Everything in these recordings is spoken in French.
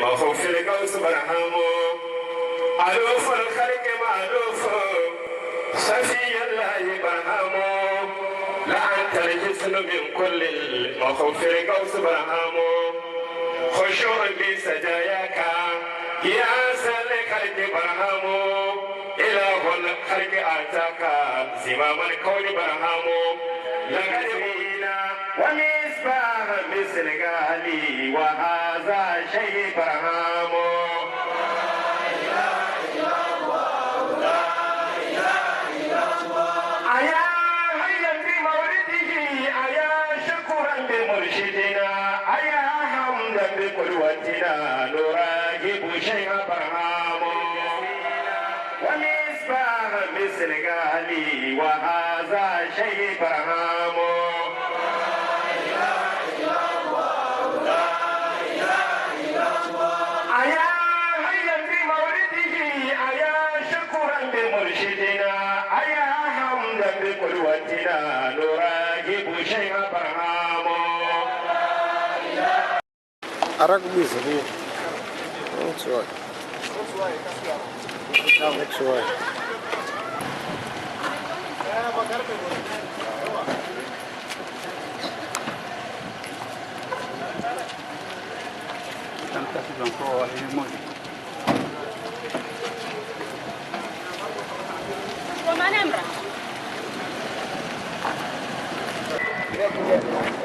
وخوف القوس برهام ألوف الخلق مألوف صفي الله برهام لا أنت الجسم من كل وخوف القوس برهام خشوع بسجاياك يا سلك برهام إله الخلق آتاك زمام الكون برهام لقد بينا ومصباح مثل غالي وهذا شيء برهام أيا هيا في مولده أيا شكرا بمرشدنا أيا حمدا بقدوتنا نراقب شيء برهام ومصباح مثل غالي وهذا شيء برهام أيا هيا في مولده أيا شكرا بمرشدنا أيا حمدا بقدوتنا نراقب شيء برهام أراك بيزا شوي شوي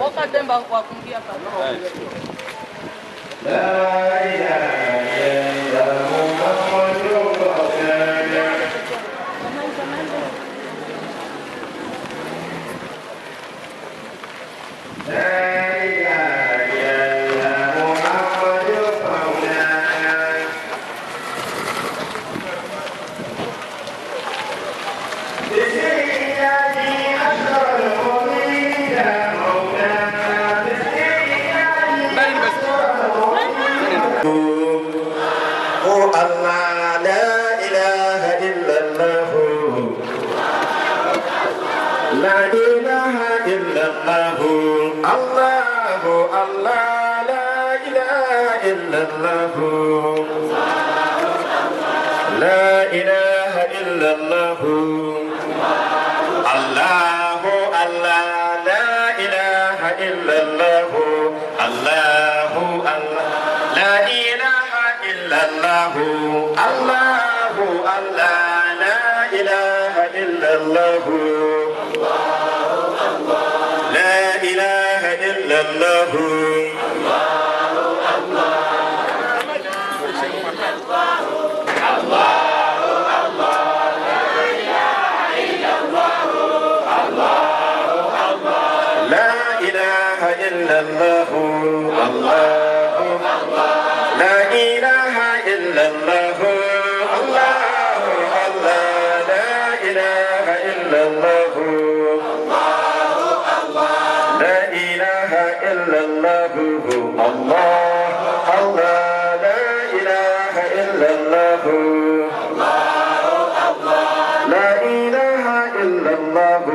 وقدم بقواكم فيها لا إله إلا محمد رسول الله لا إله إلا الله الله الله لا إله إلا الله الله الله لا إله إلا الله الله الله لا إله إلا الله لا إله إلا الله إلا الله الله لا إله إلا الله الله الله لا إله إلا الله لا إله إلا الله الله الله لا إله إلا الله لا إله إلا الله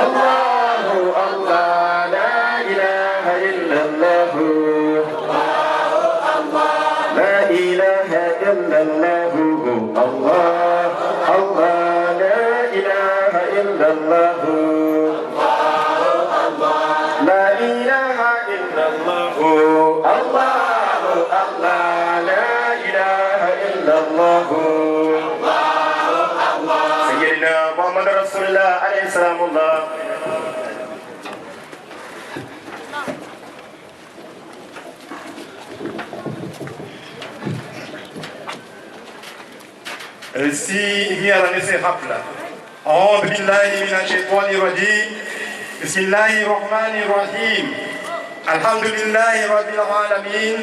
الله الله لا إله إلا الله لا إله إلا الله الله الله لا إله إلا الله لا إله إلا الله الله الله لا إله إلا الله سيدنا محمد رسول الله عليه السلام الله. Ainsi vient la laisser rappeler. أعوذ بالله من الشيطان الرجيم. بسم الله الرحمن الرحيم. الحمد لله رب العالمين.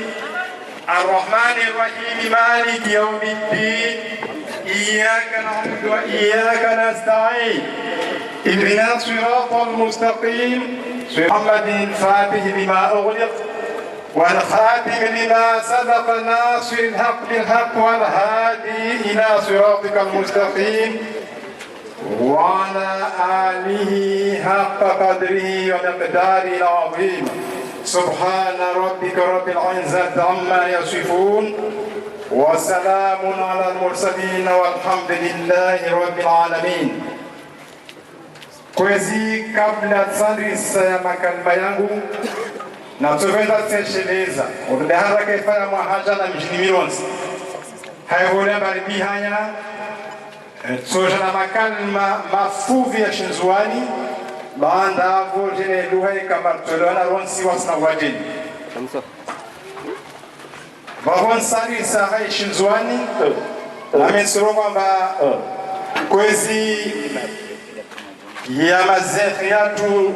الرحمن الرحيم مالك يوم الدين. إياك نعبد وإياك نستعين. اهدنا الصراط المستقيم. محمد الفاتح لما أغلق والخاتم لما سبق ناصر الحق بالحق والهادي إلى صراطك المستقيم وعلى آله حق قدره ومقداره العظيم. سبحان ربك رب العزة عما يصفون وسلام على المرسلين والحمد لله رب العالمين. Kwezi kabla tsandrisa ya makalima yangu na tuvenda tsesheleza udahara kaifanya mwahaja na mjini Mironzi haivole mbali bihanya tsoja na makalima mafuvi ya shinzuani baanda avo jene luha ikamartolona ronsi wasna wajeni vahon sari saha shinzuani na mensuro kwamba kwezi ya mazekhi yatu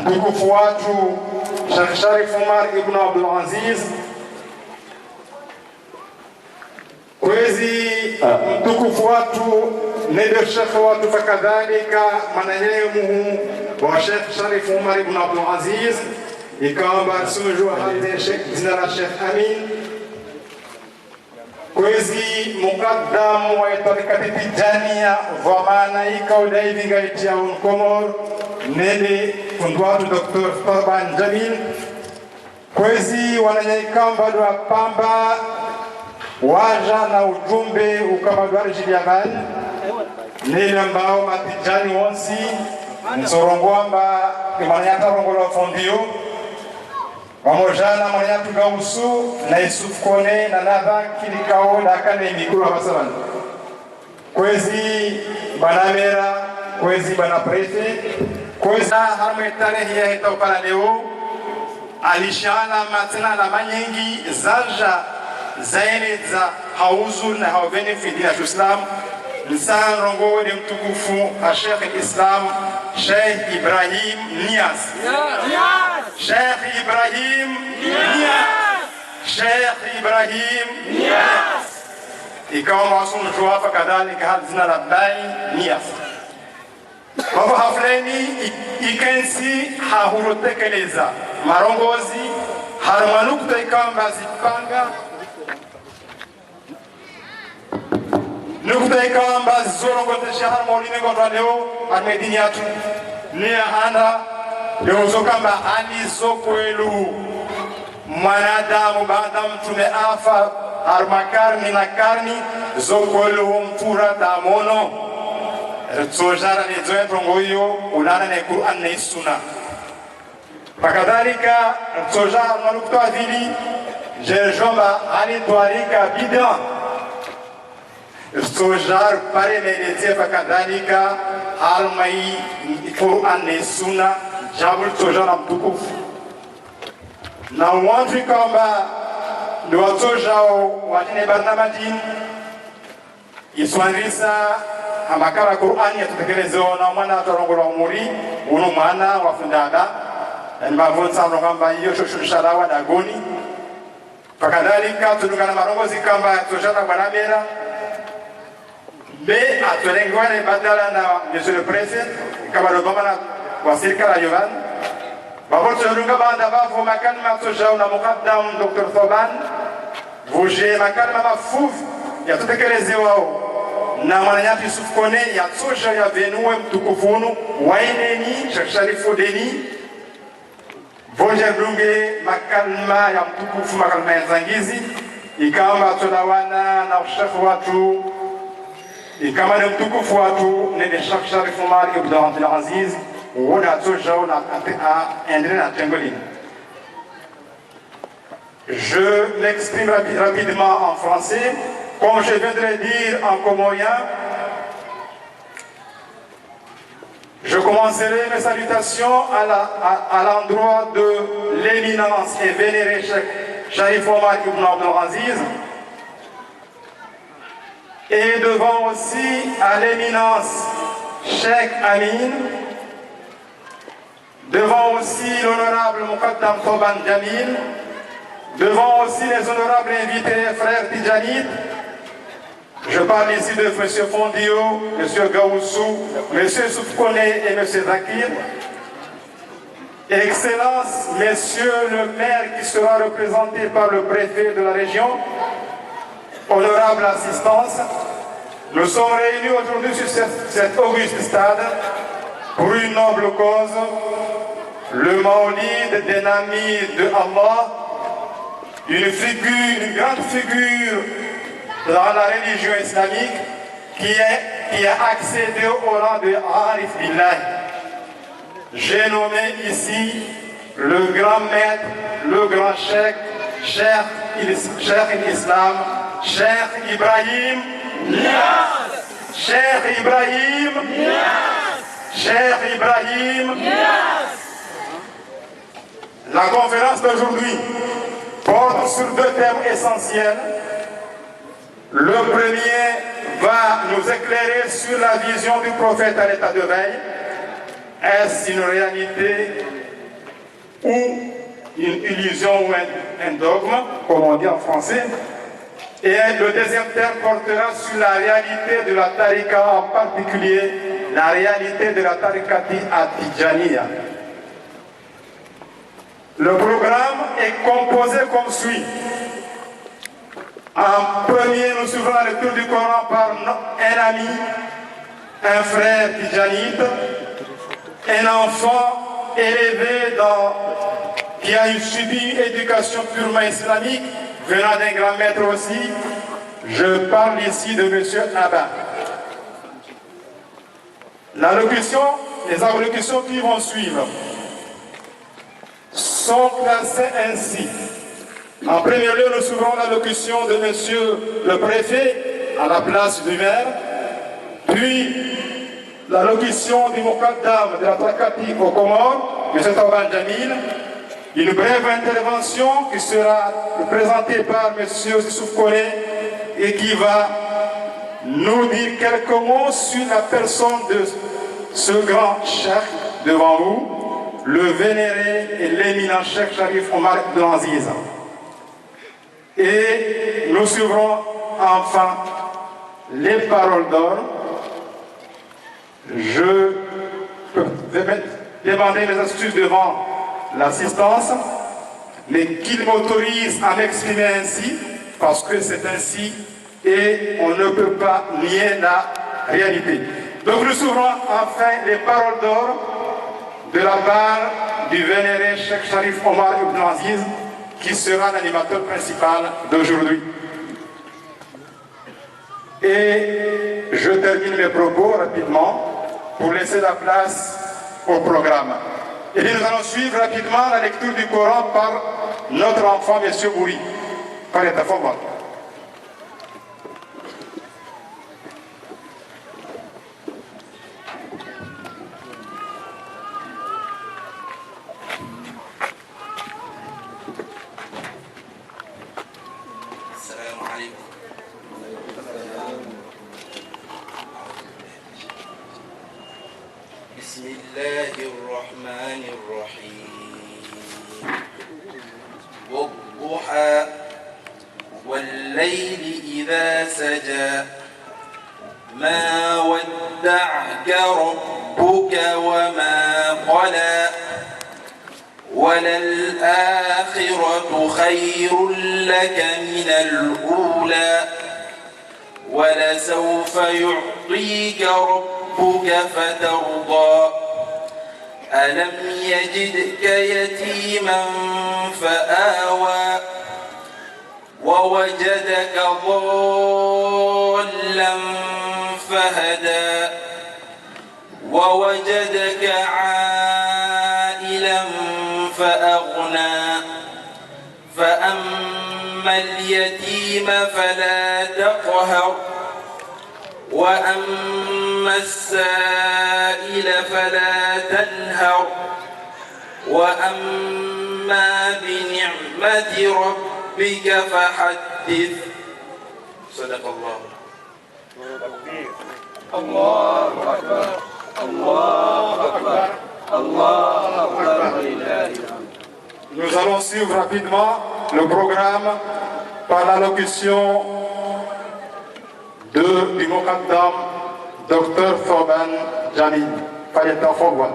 mtukufu watu Sheikh Sharif Umar ibn Abdul Aziz, kwezi mtukufu watu ndio Sheikh watu fakadhalika manayemu wa Sheikh Sharif Umar ibn Abdul Aziz ikamba suju hadi Sheikh jina la Sheikh Amin, kwezi mukaddam wa tarikati Tijaniya vamana ikauda hivinga itia Komor nende kundwatu Dr. Thoban Jamil, kwezi wananyaikamba dwa pamba waja na ujumbe ukamadwari jiliamani nile ambao matijani wonsi nsorongwamba kimanayata rongola fondio wamojana manayatu gausu na Yusuf Kone na nadha kilikao dakane mikuru habasaban, kwezi banamera, kwezi bana prefe, kwezi harmetane hiya hita upana leo alishana matena na manyengi zaja zaine za hauzu na hauveni fidina Islam nsan rongo de mtukufu Sheikh Islam Sheikh Ibrahim Nias. Sheikh Ibrahim Nias. Sheikh Ibrahim Nias. Ikawa maasum tuwafa kadhalika hazina labbai Nias. Kwa hafleni ikensi hahurotekeleza marongozi harmanukta ikamba zipanga nukta ikamba zorongote shahar mauline ngotwa leo armedini yatu ni handa yozo kamba hali sokwelu mwanadamu baada mtume afa armakarni na karni zokwelu mtura tamono tsojara ni zoetro ngoyo ulana na Qur'an na Sunna pakadhalika tsojara manukta vili jerjomba ali twarika bidan Stojar pare meleze fakadhalika halmai Qur'an na Sunna jabul stojar mtukufu na wantu kwamba ndio watojao watine barnamajin iswanrisa amakara Qur'an yatutekelezwa na mwana atarongola umuri uno mwana wafundada na mavonsa kwamba hiyo shoshusharawa dagoni fakadhalika tudungana marongozi kwamba tojana banamera be atolengwane badala na monsieur le préfet kabalo bamana wa serikali yovan baboto lunga banda bavo makalma tojao na mukaddam Dr. Thoban vuje makalma mafuf ya tutekelezewa na mwananyati Yusuf Kone ya toja ya venue mtukufunu waineni Sheikh Sharifu Deni voje lunge makalma ya mtukufu makalma ya zangizi ikamba tolawana na ushafu watu ikama ni mtukufu watu nende Sheikh Sharif Umar ibn Abdul Aziz wona toujours na tengolini. Je m'exprime rapidement en français, comme je viendrai dire en comorien. Je commencerai mes salutations à l'endroit de l'éminence et vénéré Cheikh Sharif Omar ibn Abdul Aziz, et devant aussi à l'éminence Cheikh Amin, devant aussi l'honorable Muqaddam Thoban Jamil, devant aussi les honorables invités frères Tidjanites. Je parle ici de M. Fondio, M. Gaoussou, M. Soufkone et M. Zakir. Excellence, Monsieur le maire qui sera représenté par le préfet de la région, honorable assistance, nous sommes réunis aujourd'hui sur cet auguste stade pour une noble cause, le maulid d'un ami de Allah, une grande figure dans la religion islamique qui a accédé au rang de Arif Billah. J'ai nommé ici le grand maître, le grand cheikh, Cheikh l'Islam, Cheikh Ibrahim Niass. Cheikh Ibrahim Niass. Cheikh Ibrahim Niass. La conférence d'aujourd'hui porte sur deux thèmes essentiels. Le premier va nous éclairer sur la vision du prophète à l'état de veille. Est-ce une réalité ou une illusion ou un dogme, comme on dit en français? Et le deuxième thème portera sur la réalité de la tariqa, en particulier la réalité de la tariqati at-Tijaniyya. Le programme est composé comme suit. En premier, nous suivrons la lecture du Coran par un ami, un frère tijanite, un enfant élevé qui a subi une éducation purement islamique, venant d'un grand maître aussi. Je parle ici de M. Abba. Les allocutions qui vont suivre sont classées ainsi. En premier lieu, nous suivrons l'allocution de monsieur le préfet à la place du maire, puis l'allocution du Mokaddam de la Trakati au Comores, M. Tauban Jamil, une brève intervention qui sera présentée par M. Youssouf Kone et qui va nous dire quelques mots sur la personne de ce grand cheikh devant vous, le vénéré et l'éminent cheikh Sharif Omar Ibn Aziz. Et nous suivrons enfin les paroles d'or. Je vais demander mes excuses devant l'assistance, mais qu'il m'autorise à m'exprimer ainsi, parce que c'est ainsi et on ne peut pas nier la réalité. Donc nous suivrons enfin les paroles d'or de la part du vénéré Cheikh Sharif Omar Ibn Aziz, qui sera l'animateur principal d'aujourd'hui. Et je termine mes propos rapidement pour laisser la place au programme. Et nous allons suivre rapidement la lecture du Coran par notre enfant, M. Bouri. Par l'état formal. بسم الله الرحمن الرحيم والضحى والليل إذا سجى ما ودعك ربك وما قلى وللآخرة خير لك من الأولى ولسوف يعطيك ربك فترضى ألم يجدك يتيما فآوى ووجدك ضالا فهدى ووجدك عائلا فأغنى فأما اليتيم فلا تقهر وأما السائل فلا تنهر وأما بنعمة ربك فحدث صدق الله. الله أكبر الله أكبر الله أكبر لله. Nous allons suivre rapidement le programme par l'allocution du Mokaddam, Dr Tauban Jamil. Par l'état formal.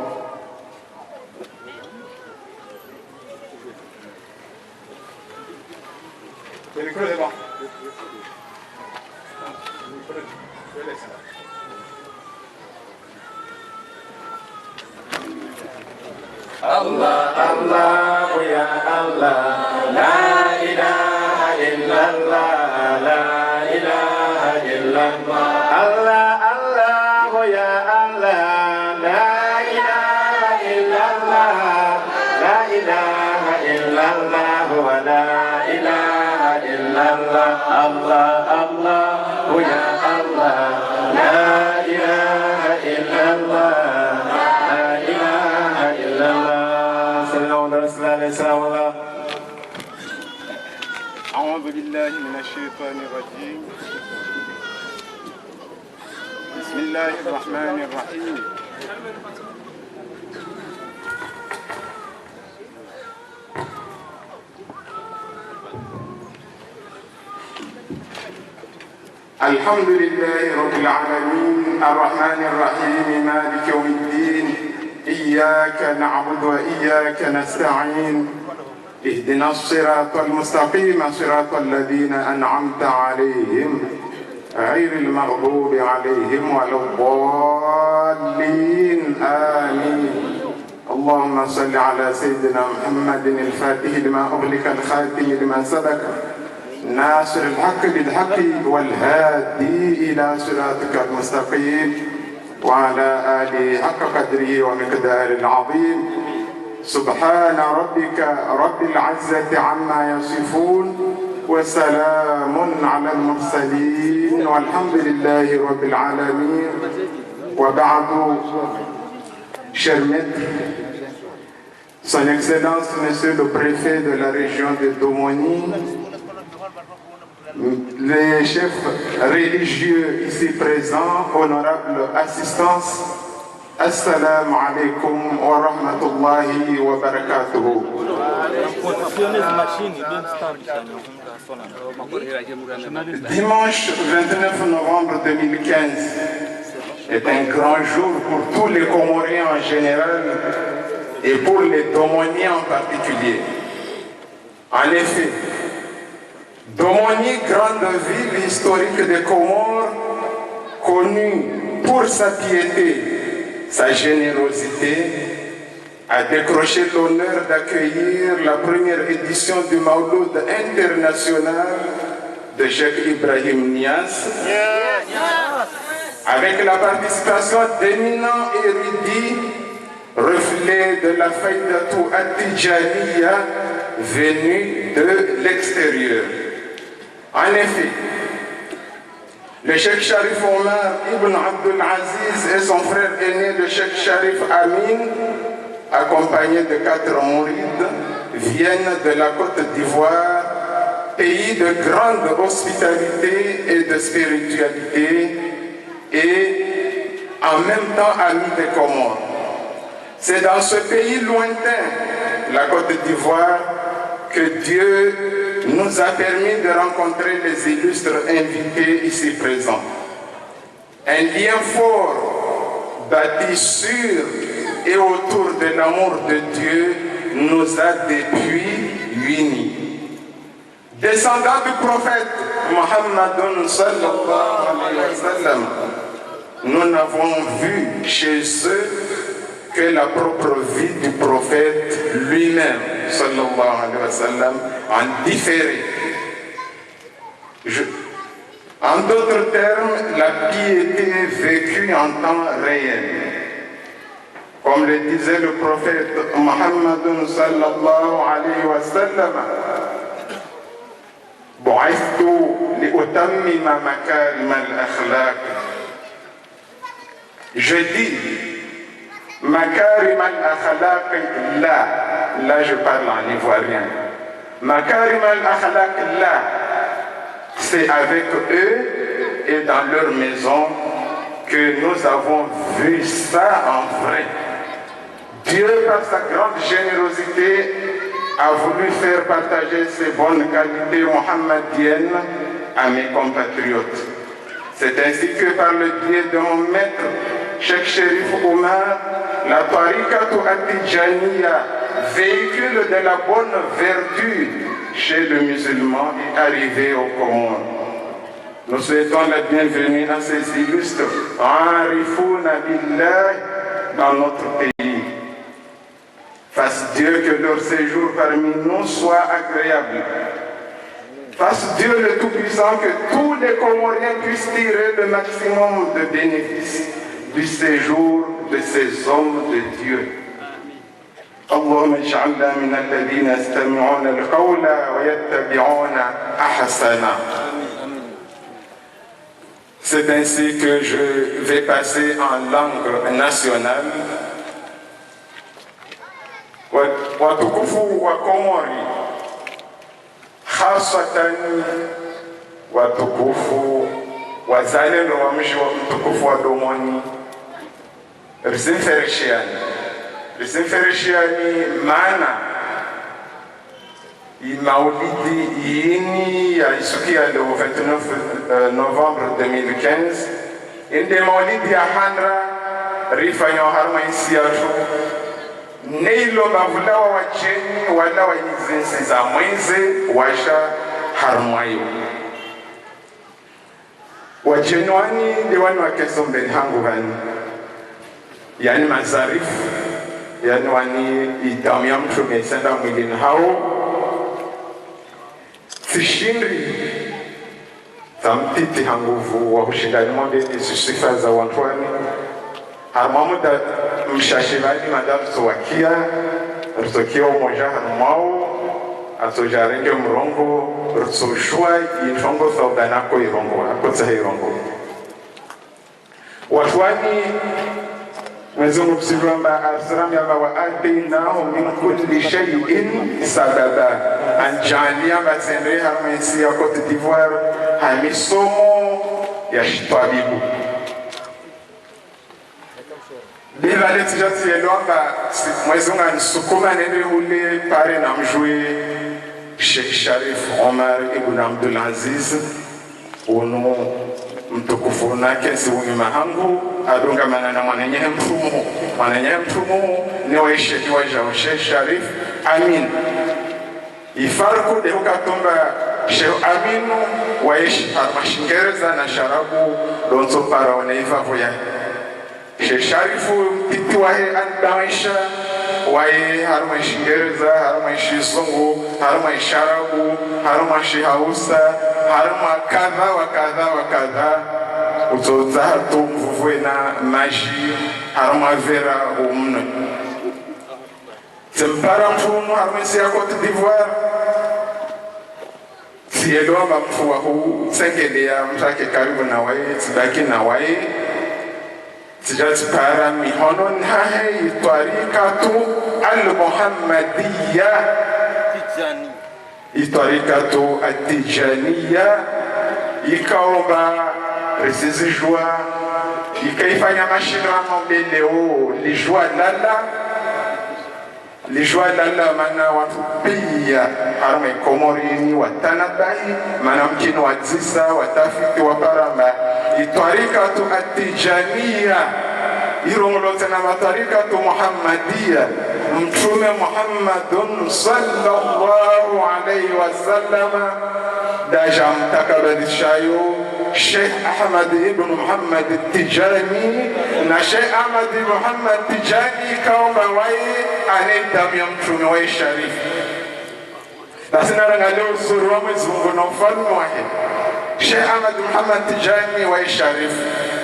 Le micro est devant. Allah, Allah, ya Allah, la ilaha illallah, la ilaha illallah. Allah, Allah, ya Allah, la ilaha illallah, la ilaha illallah, wa la ilaha illallah. Allah, Allah, ya Allah, la ilaha illallah, la ilaha illallah. Sallallahu alaihi wasallam. أعوذ بالله من الشيطان الرجيم. بسم الله الرحمن الرحيم. الحمد لله رب العالمين الرحمن الرحيم مالك يوم الدين إياك نعبد وإياك نستعين اهدنا الصراط المستقيم صراط الذين أنعمت عليهم غير المغضوب عليهم ولا الضالين آمين. اللهم صل على سيدنا محمد الفاتح لما أغلق الخاتم لما سبق ناصر الحق بالحق والهادي إلى صراطك المستقيم وعلى آله حق قدره ومقداره العظيم. سبحان ربك رب العزة عما يصفون وسلام على المرسلين والحمد لله رب العالمين. وبعد. Chers maîtres, Son Excellence, Monsieur le Préfet de la région de Domoni, les chefs religieux ici présents, honorable assistance, Assalamu alaikum wa rahmatullahi wa barakatuhu. Dimanche 29 novembre 2015 est un grand jour pour tous les Comoriens en général et pour les Domoniens en particulier. En effet, Domoni, grande ville historique des Comores, connue pour sa piété, sa générosité, a décroché l'honneur d'accueillir la première édition du Mawlud international de Cheikh Ibrahim Niass, avec la participation d'éminents érudits, reflet de la Faïdatou At-Tijaniya venue de l'extérieur. En effet, le Cheikh Sharif Omar Ibn Abdul Aziz et son frère aîné, le Cheikh Sharif Amin, accompagnés de 4 mourides, viennent de la Côte d'Ivoire, pays de grande hospitalité et de spiritualité, et en même temps amis des Comores. C'est dans ce pays lointain, la Côte d'Ivoire, que Dieu nous a permis de rencontrer les illustres invités ici présents. Un lien fort, bâti sur et autour de l'amour de Dieu, nous a depuis unis. Descendants du prophète Mohammed sallallahu alayhi wa sallam, nous n'avons vu chez eux que la propre vie du prophète lui-même, sallallahu alayhi wa sallam, en différé. En d'autres termes, la piété vécue en temps réel. Comme le disait le prophète Mohammed sallallahu alayhi wa sallam, بعثت لأتمم مكارم الأخلاق. Je dis Makarim al-Akhlaq, là je parle en ivoirien. Makarim al-Akhlaq, là, c'est avec eux et dans leur maison que nous avons vu ça en vrai. Dieu, par sa grande générosité, a voulu faire partager ces bonnes qualités mohammediennes à mes compatriotes. C'est ainsi que par le biais de mon maître, Cheikh Sharif Omar, la Tariqatou At-Tijaniya, véhicule de la bonne vertu chez le musulman, est arrivé au Comores. Nous souhaitons la bienvenue à ces illustres Arifouna Billah dans notre pays. Dieu que leur séjour parmi nous soit agréable. Fasse Dieu le Tout-Puissant que tous les Comoriens puissent tirer le maximum de bénéfices du séjour de ces hommes de Dieu. اللهم اجعلنا من الذين يستمعون القول ويتبعون أحسنه. C'est ainsi que je vais passer en langue nationale. Watukufu wa Komori, hasatan watukufu wazalendo wa mji wa mtukufu wa Domoni, risimferishiani maana maulidi yini ya isukia le 29 novembre 2015 inde maulidi ya handra rifanyo harma isiatu neilo bavulawa wacheni wala wajizinsi za mwenze washa harmayo wacheni wani diwani wa keso mbeni hangu vani yani mazarifu yani wani idamu ya mtu mesenda mwilini hao sishindri tamtiti hanguvu wa ushindani mwambe sifa za wantwani harmamuda mshashivani madamu tuwakia rutokia umoja harmao atojarenge mrongo rutoshua itongo saudanako irongo akotsa irongo watwani Mwenyezi Kusivamba asram ya wa atina min kulli shay'in sababa anjalia batendre harmesi ya Cote d'Ivoire hamisomo ya shitabibu bila letijati elomba Mwenyezi Mungu anisukuma nende ule pare na mjue Sheikh Sharif Omar ibn Abdul Aziz uno mtukufu nake si unyuma hangu adunga manana mwanenyehe mtumu ni waisheki wa Sheikh Sharif Amin ifarku de ukatomba Sheikh Aminu waishi harmashingereza na sharabu donzo para wanaiva voya Sheikh Sharifu titi wahe andaisha wae harmashingereza harmaishi zongo harmaishi sharabu harmaishi hausa harma kadha wa kadha utoza hatu mvuvwe na maji harma vera umna tempara mfumu harmesi ya Cote d'Ivoire sielomba mfuwa huu sengelea mtake karibu na wae tibaki na wae tijati para mihono nhahe itwarikatu al-Muhammadiyya itwarikatu at-Tijaniyya ikaomba resizijua ikaifanya mashindano leo lijua lala mana watu pia harma Komorini watanabahi mana mkino wadzisa watafiti waparamba itwarikatu at-Tijaniyya irongolote na matarikatu Muhammadiyya mtume Muhammadun sallallahu alayhi wasallam daja mtakabadishayo Sheikh Ahmad ibn Muhammad Tijani na Sheikh Ahmad ibn Muhammad Tijani kaomba wae anayedamu ya mtume wa Sharif basi narangalia uzuri wa Mwenyezi Mungu na ufalme wake Sheikh Ahmad Muhammad Tijani wa Sharif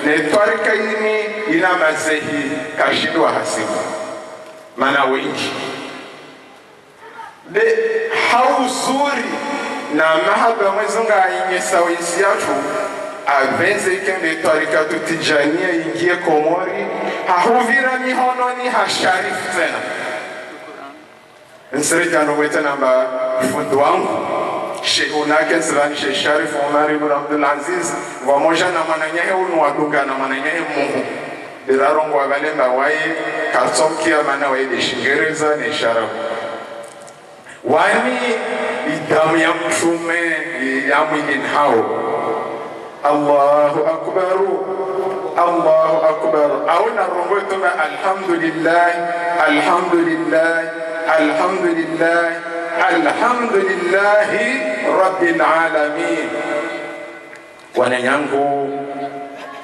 na twarika hii ina mazehi kashindwa hasibu mana wengi de hauzuri na mahaba Mwenyezi Mungu ainyesa wisi yatu avenze kende twarikatu Tijania ingie Komori hahuvira mihononi hasharif tena nsirejano weta namba fundo wangu Sheikh Sirani Sheikh Sharif Omar ibn Abdul Aziz wamoja na mananyahe unu waduga na mananyahe Mungu birarongo wabalemba wae kartomkia mana wae de shingereza ni sharabu wani idamu ya mtume ya mwingine hao Allahu akbar auna rongo tuma alhamdulillah rabbil alamin wananyangu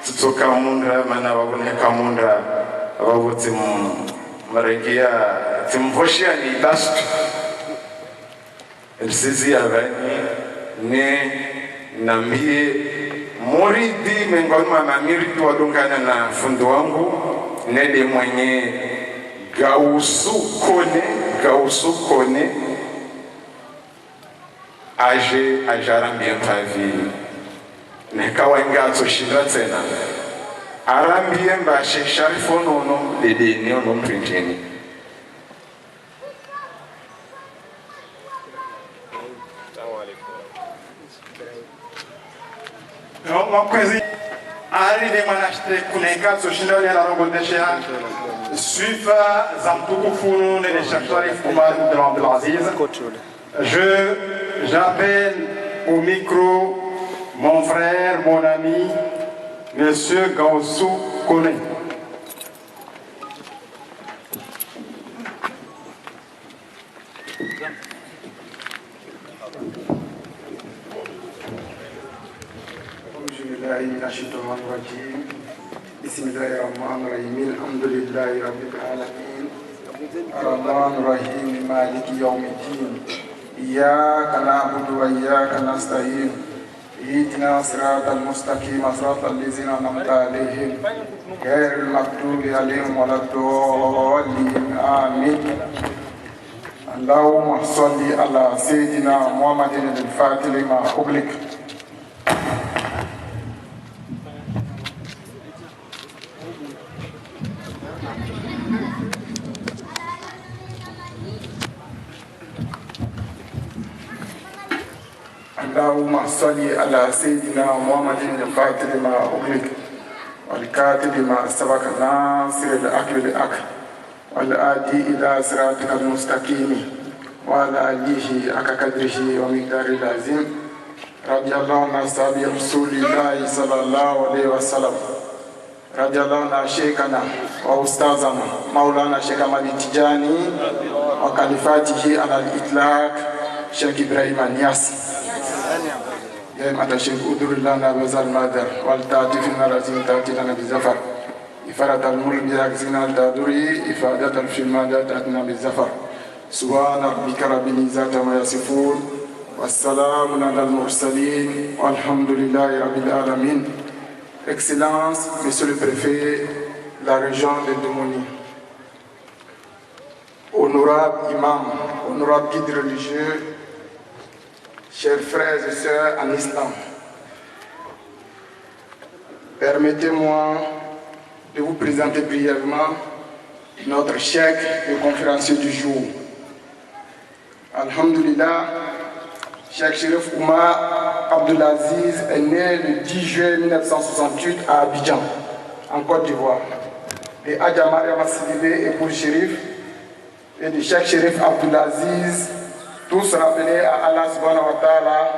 tutoka mundra mana wabune kamundra wabuti marengia timvoshia ni bastu elisizi avani ne nambie moridi miongoni mwa mamiridi wadungana na fundo wangu nede mwenye gausukone aje ajarambie mpavi nekawaingatso shinda tena arambie mbashe sharifo nono dedeni ono mprinjeni makwezi arrive manashte kunengatso shinda ya rogodesha suifa za mtukufu nene Sharif Oumar Ibn Abdelaziz. J'appelle au micro mon frère, mon ami, Monsieur Gaussou Kone. بسم الله الرحمن الرحيم الحمد لله رب العالمين الرحمن الرحيم مالك يوم الدين إياك نعبد وإياك نستعين اهدنا صراط المستقيم صراط الذين أنعمت عليهم غير المغضوب عليهم ولا الضالين آمين اللهم صل على سيدنا محمد الفاتح لما أغلق اللهم صل على سيدنا محمد الفاتح لما أغلق والكاتب لما سبق ناصر الحق بالحق والهادي إلى صراطك المستقيم وعلى آله حق قدره ومقداره العظيم رضي الله عن أصحاب رسول الله صلى الله عليه وسلم رضي الله عن شيخنا وأستاذنا مولانا شيخ أحمد التجاني وخليفته على الإطلاق شيخ إبراهيم النياس يا مدى شيخ أدر لنا بزال مادر والتاتي في النرازين تاتي لنا بزفر إفادة الملك بيكزينا التادري إفادة في المادة تاتنا بزفر سبحان ربك رب العزة ما يصفون والسلام على المرسلين والحمد لله رب العالمين. Excellence, Monsieur le Préfet de la région de Domoni, honorable imam, honorable guide religieux, chers frères et sœurs en islam, permettez-moi de vous présenter brièvement notre cheikh et conférencier du jour. Alhamdulillah, Cheikh Sharif Oumar Abdelaziz est né le 10 juillet 1968 à Abidjan, en Côte d'Ivoire. De Adja Mariama Sidibé, épouse Chérif, et de Cheikh Sharif Abdelaziz, tous rappelés à Allah subhanahu wa ta'ala,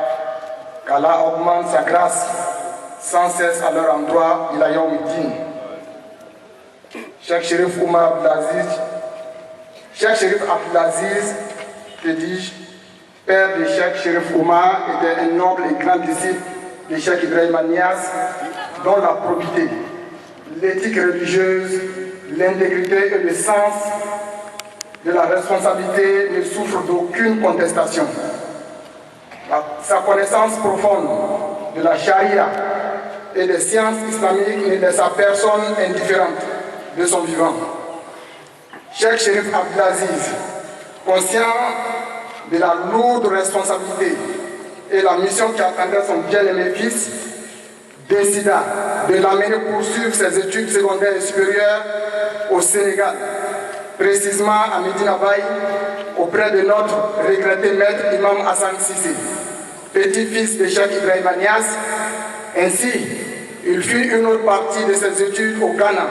qu'Allah augmente sa grâce sans cesse à leur endroit, il a yawmiddin. Cheikh Sharif Oumar Abdelaziz, Cheikh Sharif Abdelaziz, que dis-je, père de Cheikh Sharif Oumar, était un noble et grand disciple de Cheikh Ibrahim Niasse, dont la probité, l'éthique religieuse, l'intégrité et le sens de la responsabilité ne souffrent d'aucune contestation. Sa connaissance profonde de la charia et des sciences islamiques ne laisse sa personne indifférente de son vivant. Cheikh Sharif Abdelaziz, conscient de la lourde responsabilité et la mission qui attendait son bien-aimé fils, décida de l'amener poursuivre ses études secondaires et supérieures au Sénégal, précisément à Medina Baye, auprès de notre regretté maître Imam Hassan Cissé, petit-fils de Cheikh Ibrahim Niasse. Ainsi, il fit une autre partie de ses études au Ghana,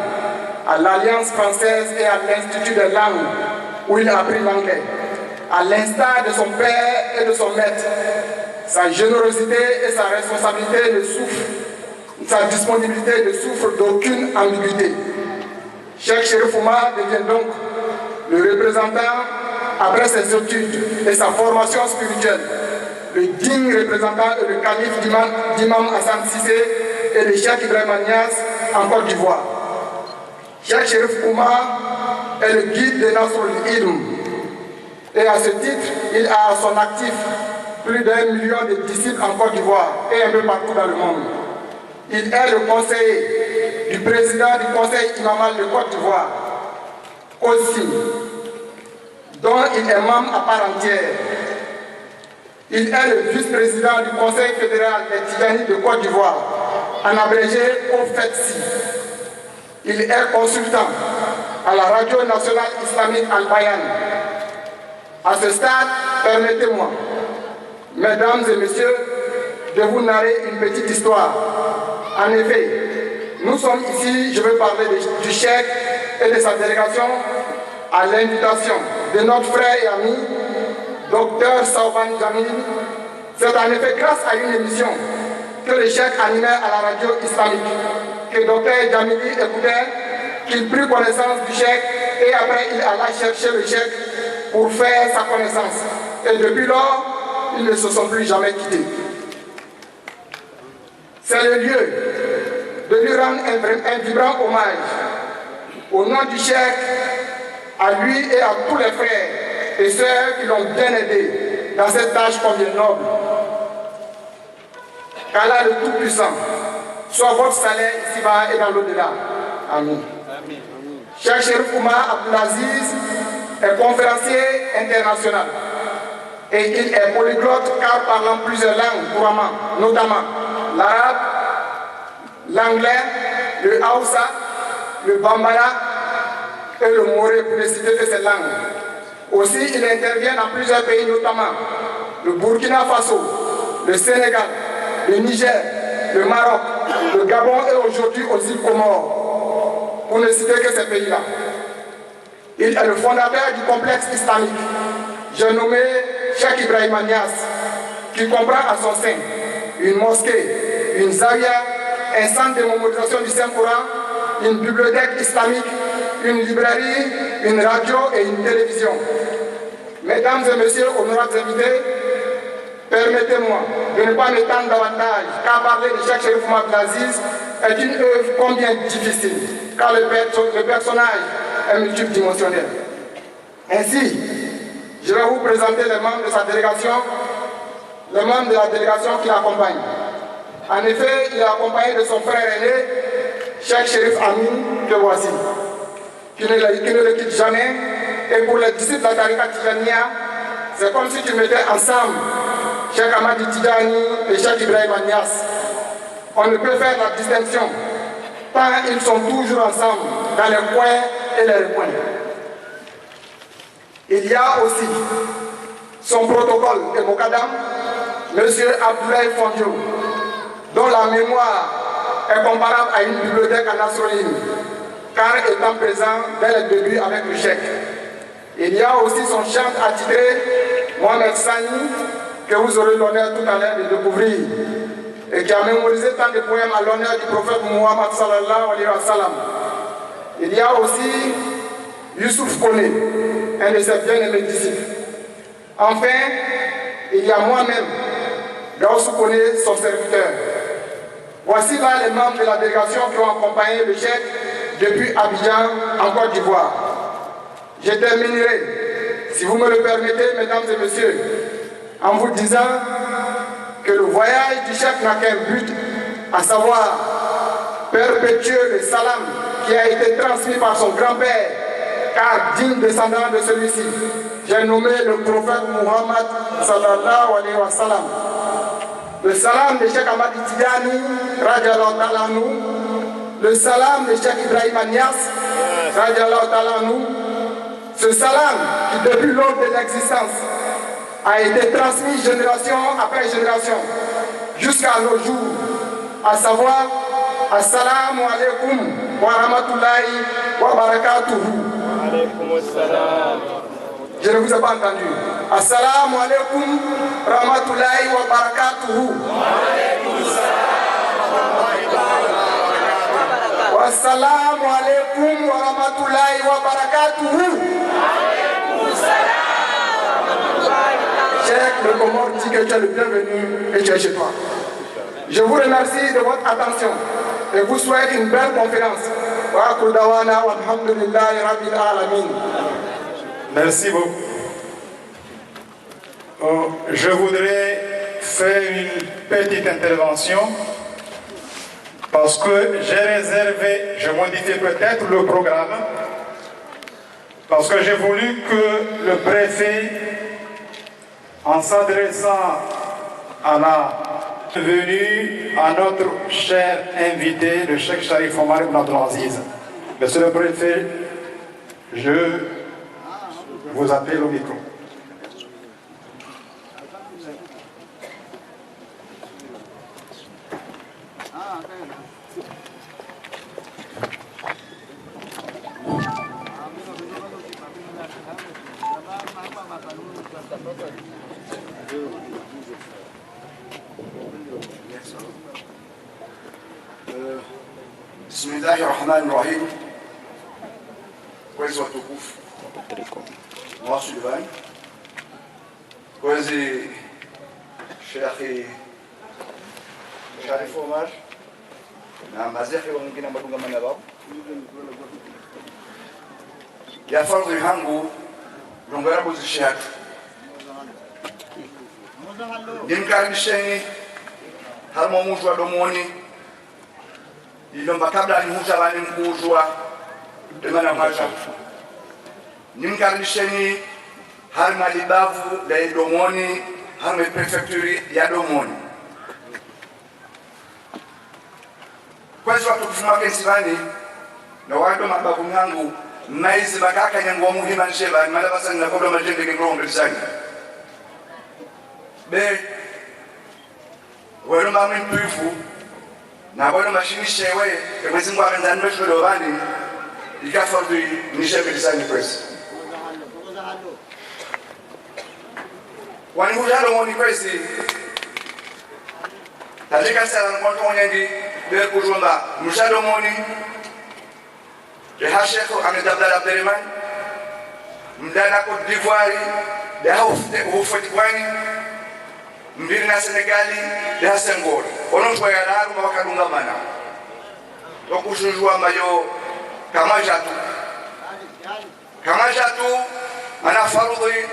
à l'Alliance française et à l'Institut des langues, où il apprit l'anglais. À l'instar de son père et de son maître, sa générosité et sa responsabilité ne souffrent, sa disponibilité ne souffre d'aucune ambiguïté. Cheikh Sharif Oumar devient donc le représentant, après ses études et sa formation spirituelle, le digne représentant et le calife d'Imam Hassan Cissé et de Cheikh Ibrahim Niasse en Côte d'Ivoire. Cheikh Sharif Oumar est le guide de Nasrul Ilm. Et à ce titre, il a à son actif plus d'1 million de disciples en Côte d'Ivoire et un peu partout dans le monde. Il est le conseiller du président du conseil imamal de Côte d'Ivoire, aussi, dont il est membre à part entière. Il est le vice-président du conseil fédéral des Tidjanis de Côte d'Ivoire, en abrégé OFETSI. Il est consultant à la radio nationale islamique Al-Bayan. À ce stade, permettez-moi, mesdames et messieurs, de vous narrer une petite histoire. En effet, nous sommes ici, je veux parler du cheikh et de sa délégation à l'invitation de notre frère et ami, Dr Sauban Jamil. C'est en effet grâce à une émission que le cheikh animait à la radio islamique, que Dr Jamili écoutait, qu'il prit connaissance du cheikh et après il alla chercher le cheikh pour faire sa connaissance. Et depuis lors, ils ne se sont plus jamais quittés. C'est le lieu de lui rendre un vibrant hommage au nom du cheikh, à lui et à tous les frères et sœurs qui l'ont bien aidé dans cette tâche combien noble. Qu'Allah le Tout-Puissant soit votre salaire ici-bas et dans l'au-delà. Amen. Cheikh Cherif Oumar Abdelaziz est conférencier international et il est polyglotte car parlant plusieurs langues couramment, notamment l'arabe, l'anglais, le haoussa, le bambara et le moré pour ne citer que ces langues. Aussi, il intervient dans plusieurs pays, notamment le Burkina Faso, le Sénégal, le Niger, le Maroc, le Gabon et aujourd'hui aux îles Comores, pour ne citer que ces pays-là. Il est le fondateur du complexe islamique, j'ai nommé Cheikh Ibrahim Niass, qui comprend à son sein une mosquée, une zawiya, un centre de mémorisation du Saint-Coran, une bibliothèque islamique, une librairie, une radio et une télévision. Mesdames et messieurs, honorables invités, permettez-moi de ne pas m'étendre davantage, car parler de Cheikh Cherif Oumar Abdelaziz est une œuvre combien difficile, car le personnage est multidimensionnel. Ainsi, je vais vous présenter les membres de sa délégation, les membres de la délégation qui l'accompagnent. En effet, il est accompagné de son frère aîné, Cheikh Cherif Amin, que voici, qui ne le quitte jamais. Et pour les disciples de la Tariqa Tidjaniya, c'est comme si tu mettais ensemble Cheikh Ahmadi Tidjani et Cheikh Ibrahim Niass. On ne peut faire la distinction, tant ils sont toujours ensemble, dans les coins et les recoins. Il y a aussi son protocole et Mokadam, M. Abdoulaye Fondio, dont la mémoire est comparable à une bibliothèque à Nasrul, car étant présent dès le début avec le cheikh. Il y a aussi son chant attitré, Mohamed Sani, que vous aurez l'honneur tout à l'heure de découvrir, et qui a mémorisé tant de poèmes à l'honneur du prophète Muhammad sallallahu alayhi wa sallam. Il y a aussi Youssouf Kone, un de ses bien-aimés disciples. Enfin, il y a moi-même, Gaussou Kone, son serviteur. Voici là les membres de la délégation qui ont accompagné le cheikh depuis Abidjan, en Côte d'Ivoire. Je terminerai, si vous me le permettez, mesdames et messieurs, en vous disant que le voyage du cheikh n'a qu'un but, à savoir perpétuer le salam qui a été transmis par son grand-père, car digne descendant de celui-ci. J'ai nommé le prophète Muhammad sallallahu alayhi wa sallam. Le salam de Cheikh Ahmadi Tidjani, radiallahu ta'ala anhu, le salam de Cheikh Ibrahim Niass, radiallahu ta'ala anhu, ce salam qui depuis l'aube de l'existence a été transmis génération après génération jusqu'à nos jours, à savoir Assalamu alaikum wa rahmatullahi wa barakatuhu. Je ne vous ai pas entendu. Assalamu alaikum wa rahmatullahi wa barakatuhu. Assalamu alaikum wa rahmatullahi wa barakatuhu. Cheikh, le Comore dit que tu es le bienvenu et tu es chez toi. Je vous remercie de votre attention et vous souhaite une belle conférence. wa akhir dawana walhamdulillahi rabbil alamin. Merci beaucoup. Je voudrais faire une petite intervention parce que j'ai réservé, je modifie peut-être le programme, parce que j'ai voulu que le préfet, en s'adressant à la venue à notre cher invité, le Cheikh Sharif Omar Ibn Abdelaziz. Monsieur le préfet, je vous appelle au micro. Bismillahirrahmanirrahim. Kwezi watukufu Mwasudani, kwezi Sheikh Sharif Omar na mazekhe wengine madungamana wao ya fardhi hangu lungarabu zishatu nimkaribisheni harimo mtu wa domoni ilomba kabla alimuta bani mkuzwa demana mwacha nimkaribisheni harimo libavu la domoni harimo prefecture ya domoni kwezi watukufu makensivani na wado mababu yangu maizi bakaka nyango muhima nsheba malabasa na kodo majende ke ngombe lisani be wero mami mtuifu na wero mashini shewe kwezi ngwa benza ndosho dobani ikafadhi nishebe lisani kwezi wani hujalo moni kwezi tajika sala nkonto onyendi be kujomba mushado moni le Cheikh Ahmed Abdallah Abdelrahman mdana Côte d'Ivoire le hufoti kwani mbiri na Senegali le Senghor ono kwa yalaru wakadunga mana okushujua mayo kama jatu ana farudhi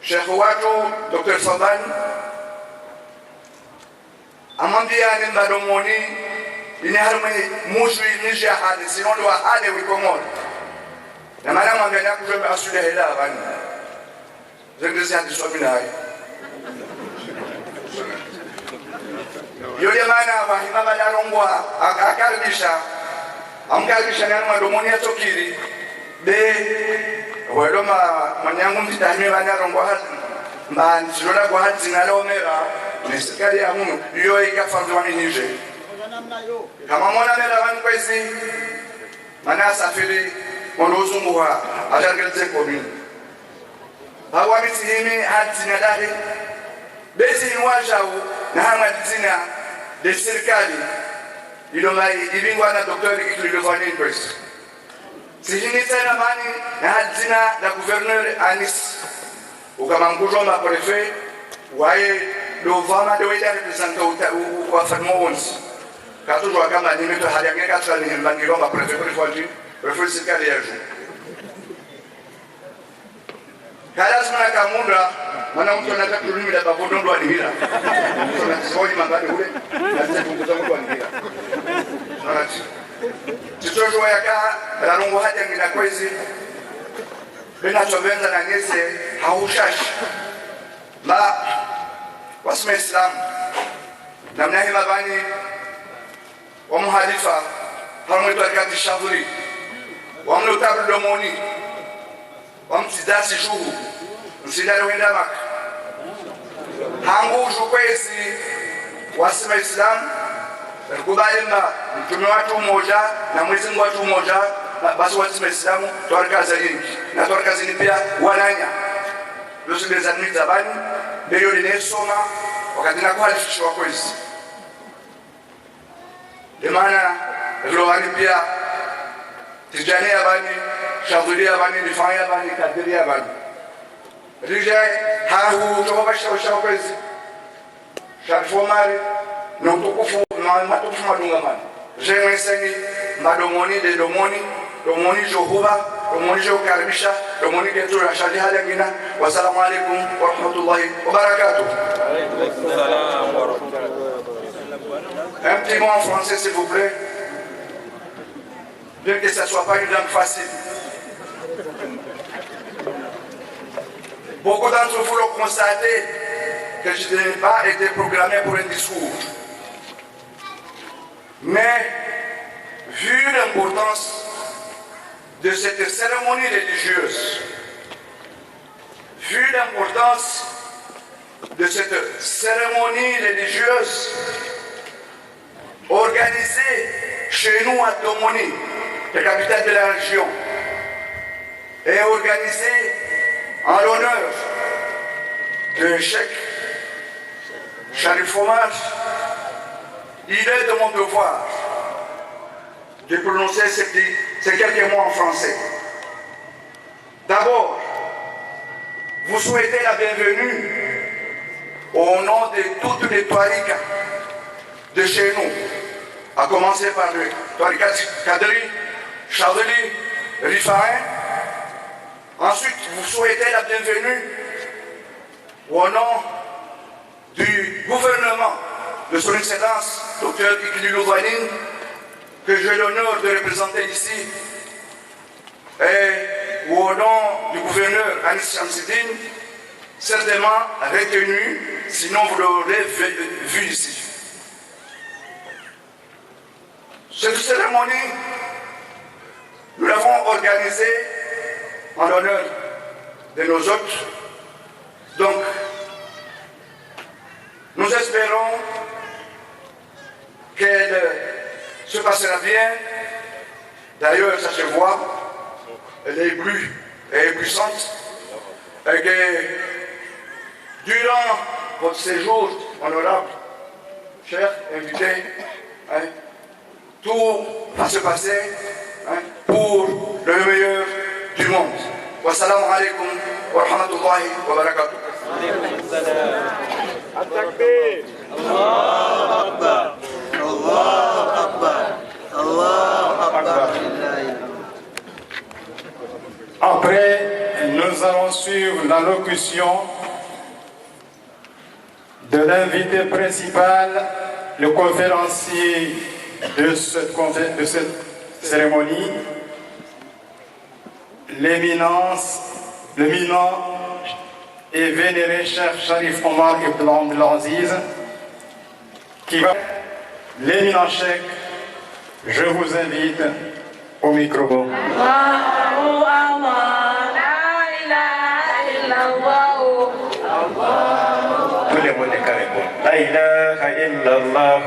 Sheikh watu Dr. Saban amambia ni madomoni ini harumani mushu nisha hali sinondo wa hali wikomoni na maana mwambia kujomba asuda hela bani zengezi hadi somina hai yule maana wahimama la rongwa akaribisha amkaribisha nani madomoni ya tokiri be wedoma manyangu mtitahimi bana rongwa hadi mbani silola kwa hadi zinalomera nisikali ya humu yo ikafadwa nije kama mwana mera wani kwezi mana safiri mondozu muha ajargelze komi hawa mitihimi hadzina dahi bezi nwajao na hama dzina de serikali ilomai ibingwa na doktori ikililofani kwezi sihini tena mani na hadzina la gouverneur Anis ukama mkujoma prefe wae dovama doida representa wa farmons kato jwa kama nimeto hali yake katika ni mbangiro ma prefecture kwati prefecture serikali ya juu kala sana kamunda maana mtu anataka kulimia babondo ndo alihira tunasoi mangani ule lazima tunguza mtu alihira tunati titoto yaka rango haja ngina kwezi bena chovenza na ngese haushashi ma wasme islam namna hii mabani wa muhalifa hamwetu akati shavuri wa mnotabu domoni wa mtidasi shuhu msidari wenda maka hangu ujukwezi wasima islam kubali mba mtume watu mmoja na mwezi mungu watu mmoja basi wasima islamu tuwarikaza yingi na tuwarikaza yingi pia wananya yosu beza nmita bani beyo linesoma wakati na kuhalifishwa kwezi demana rilowani pia tijania bani shadulia bani nifanya bani kadiria bani rijai hahu tokobasha usha kwezi sharifomari na utukufu matukufu madungamani jemwe sengi madomoni de domoni domoni Jehovah domoni Jokaribisha domoni ketu rashadi halagina wassalamu alaikum wa rahmatullahi wa barakatuh. Un petit mot en français s'il vous plaît, bien que ça ne soit pas une langue facile. Beaucoup d'entre vous l'ont constaté que je n'ai pas été programmé pour un discours. Mais, vu l'importance de cette cérémonie religieuse, vu l'importance de cette cérémonie religieuse organisée chez nous à Domoni, la capitale de la région, et organisée en l'honneur de Cheikh Sharif Omar, il est de mon devoir de prononcer ces quelques mots en français. D'abord, vous souhaitez la bienvenue au nom de toutes les Touarikas de chez nous, à commencer par le Touarika Kadri, Chadli, Rifaïn. Ensuite, vous souhaitez la bienvenue au nom du gouvernement de son Excellence, Dr Ikli Louvanine, que j'ai l'honneur de représenter ici, et au nom du gouverneur Anis Shamsidine, certainement retenu, sinon vous l'aurez vu ici. Cette cérémonie, nous l'avons organisée en l'honneur de nos hôtes. Donc, nous espérons qu'elle se passera bien. D'ailleurs, ça se voit, elle est éblouie et éblouissante. Et que durant votre séjour, honorable, chers invités, tout va se passer pour le meilleur du monde. Wassalamu alaikum wa rahmatullahi wa barakatuh. Après, nous allons suivre l'allocution de l'invité principal, le conférencier de cette cérémonie, l'éminent et vénéré Cheikh Sharif Omar Ibn Abdelaziz, qui va. L'éminent Cheikh, je vous invite au micro. Tous les mots de carrément. La ilaha illallah.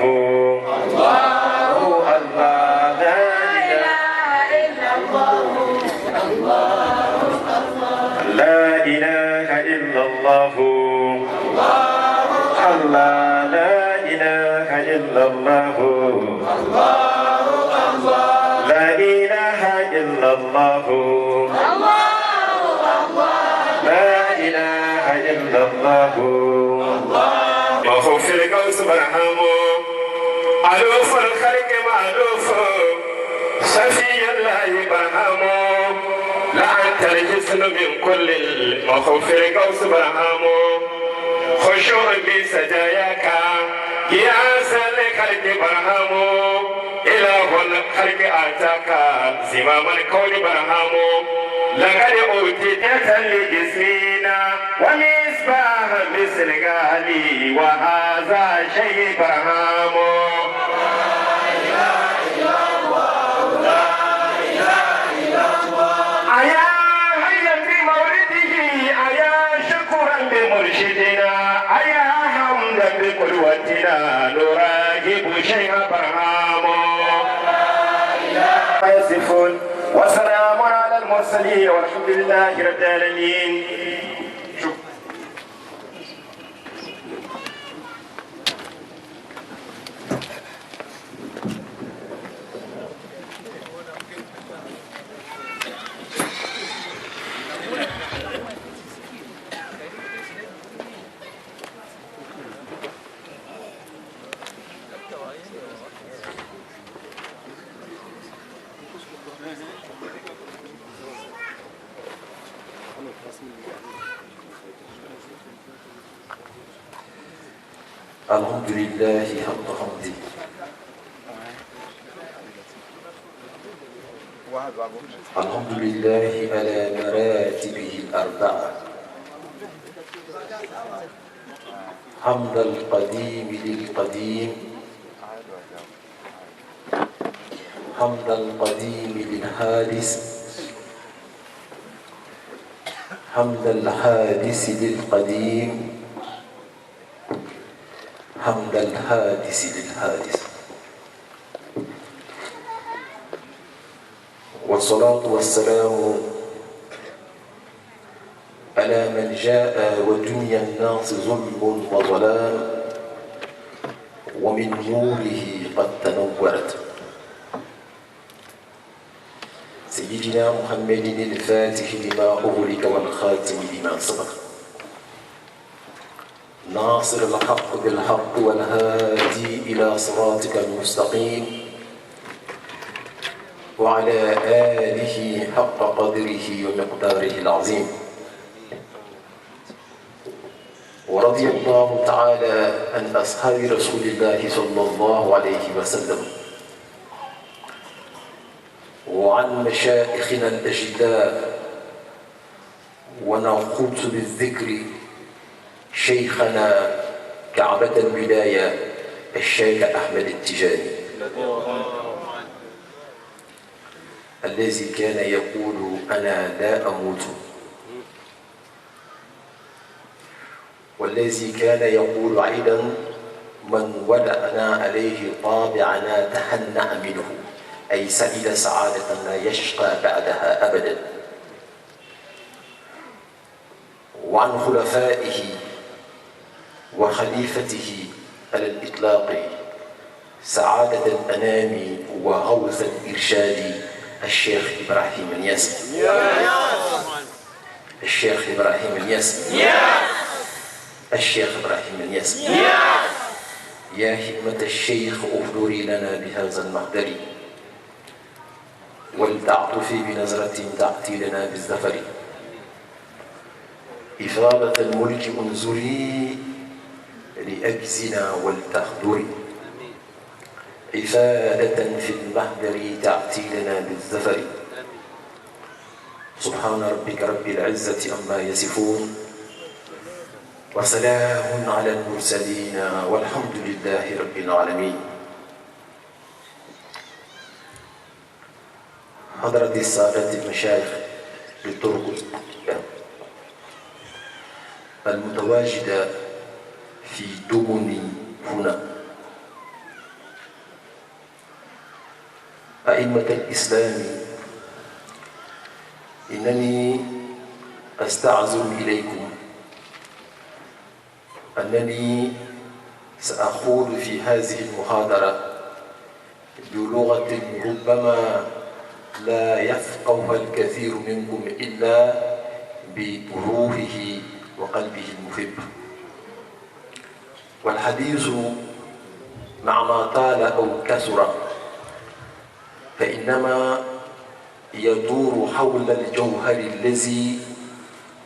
Allahu Allah. La ilaha illallah. Allah. La ilaha illallah. La ilaha illallah. La ilaha illallah. Maghfir لكم برهامو ألوف الخلق مألوف شفي الله برهامو لا أنت الجسم من كل المخوف لكم برهامو خشوع بسجاياك يا سالك الخلق برهامو إله الخلق آتاك زمام الكون برهامو لقد أوتيت لجسمنا ومصباح مثل غالي وهذا شيء برهامو أيا هيا في مولده أيا شكرا بمرشدنا أيا حمدا بقدوتنا نراقب شيء برهامو يصفون وسلام على المرسلين والحمد لله رب العالمين. الحمد لله حق حمده الحمد لله على مراتبه الأربعة حمد القديم للقديم حمد القديم للحادث حمد الحادث للقديم حمد الحادث للحادث والصلاة والسلام على من جاء ودنيا الناس ظلم وظلام ومن نوره قد تنورت سيدنا محمد الفاتح لما أغلق والخاتم لما سبق ناصر الحق بالحق والهادي إلى صراطك المستقيم وعلى آله حق قدره ومقداره العظيم ورضي الله تعالى عن أصحاب رسول الله صلى الله عليه وسلم وعن مشايخنا الأجلاء ونقود بالذكر شيخنا كعبة الولاية الشيخ أحمد التجاني الذي كان يقول أنا لا أموت والذي كان يقول أيضا من ولأنا عليه طابعنا تهنأ منه أي سعيد سعادة لا يشقى بعدها أبدا وعن خلفائه وخليفته على الإطلاق سعادة الأنام وغوث الإرشاد الشيخ إبراهيم الياس الشيخ إبراهيم الياس الشيخ إبراهيم الياس يا همة الشيخ أفدري لنا بهذا المحضر ولتعطفي بنظرة تأتي لنا بالزفر إفاضة الملك انظري لأجزنا ولتخضري إفادة في المحضر تأتي لنا بالزفر سبحان ربك رب العزة عما يصفون وسلام على المرسلين والحمد لله رب العالمين. حضرة السادة المشايخ للطرق المتواجدة في دمني هنا، أئمة الإسلام، إنني أستعذر إليكم أنني سأخوض في هذه المحاضرة بلغة ربما لا يفقهها الكثير منكم إلا بروحه وقلبه المحب، والحديث مع ما طال أو كثر فإنما يدور حول الجوهر الذي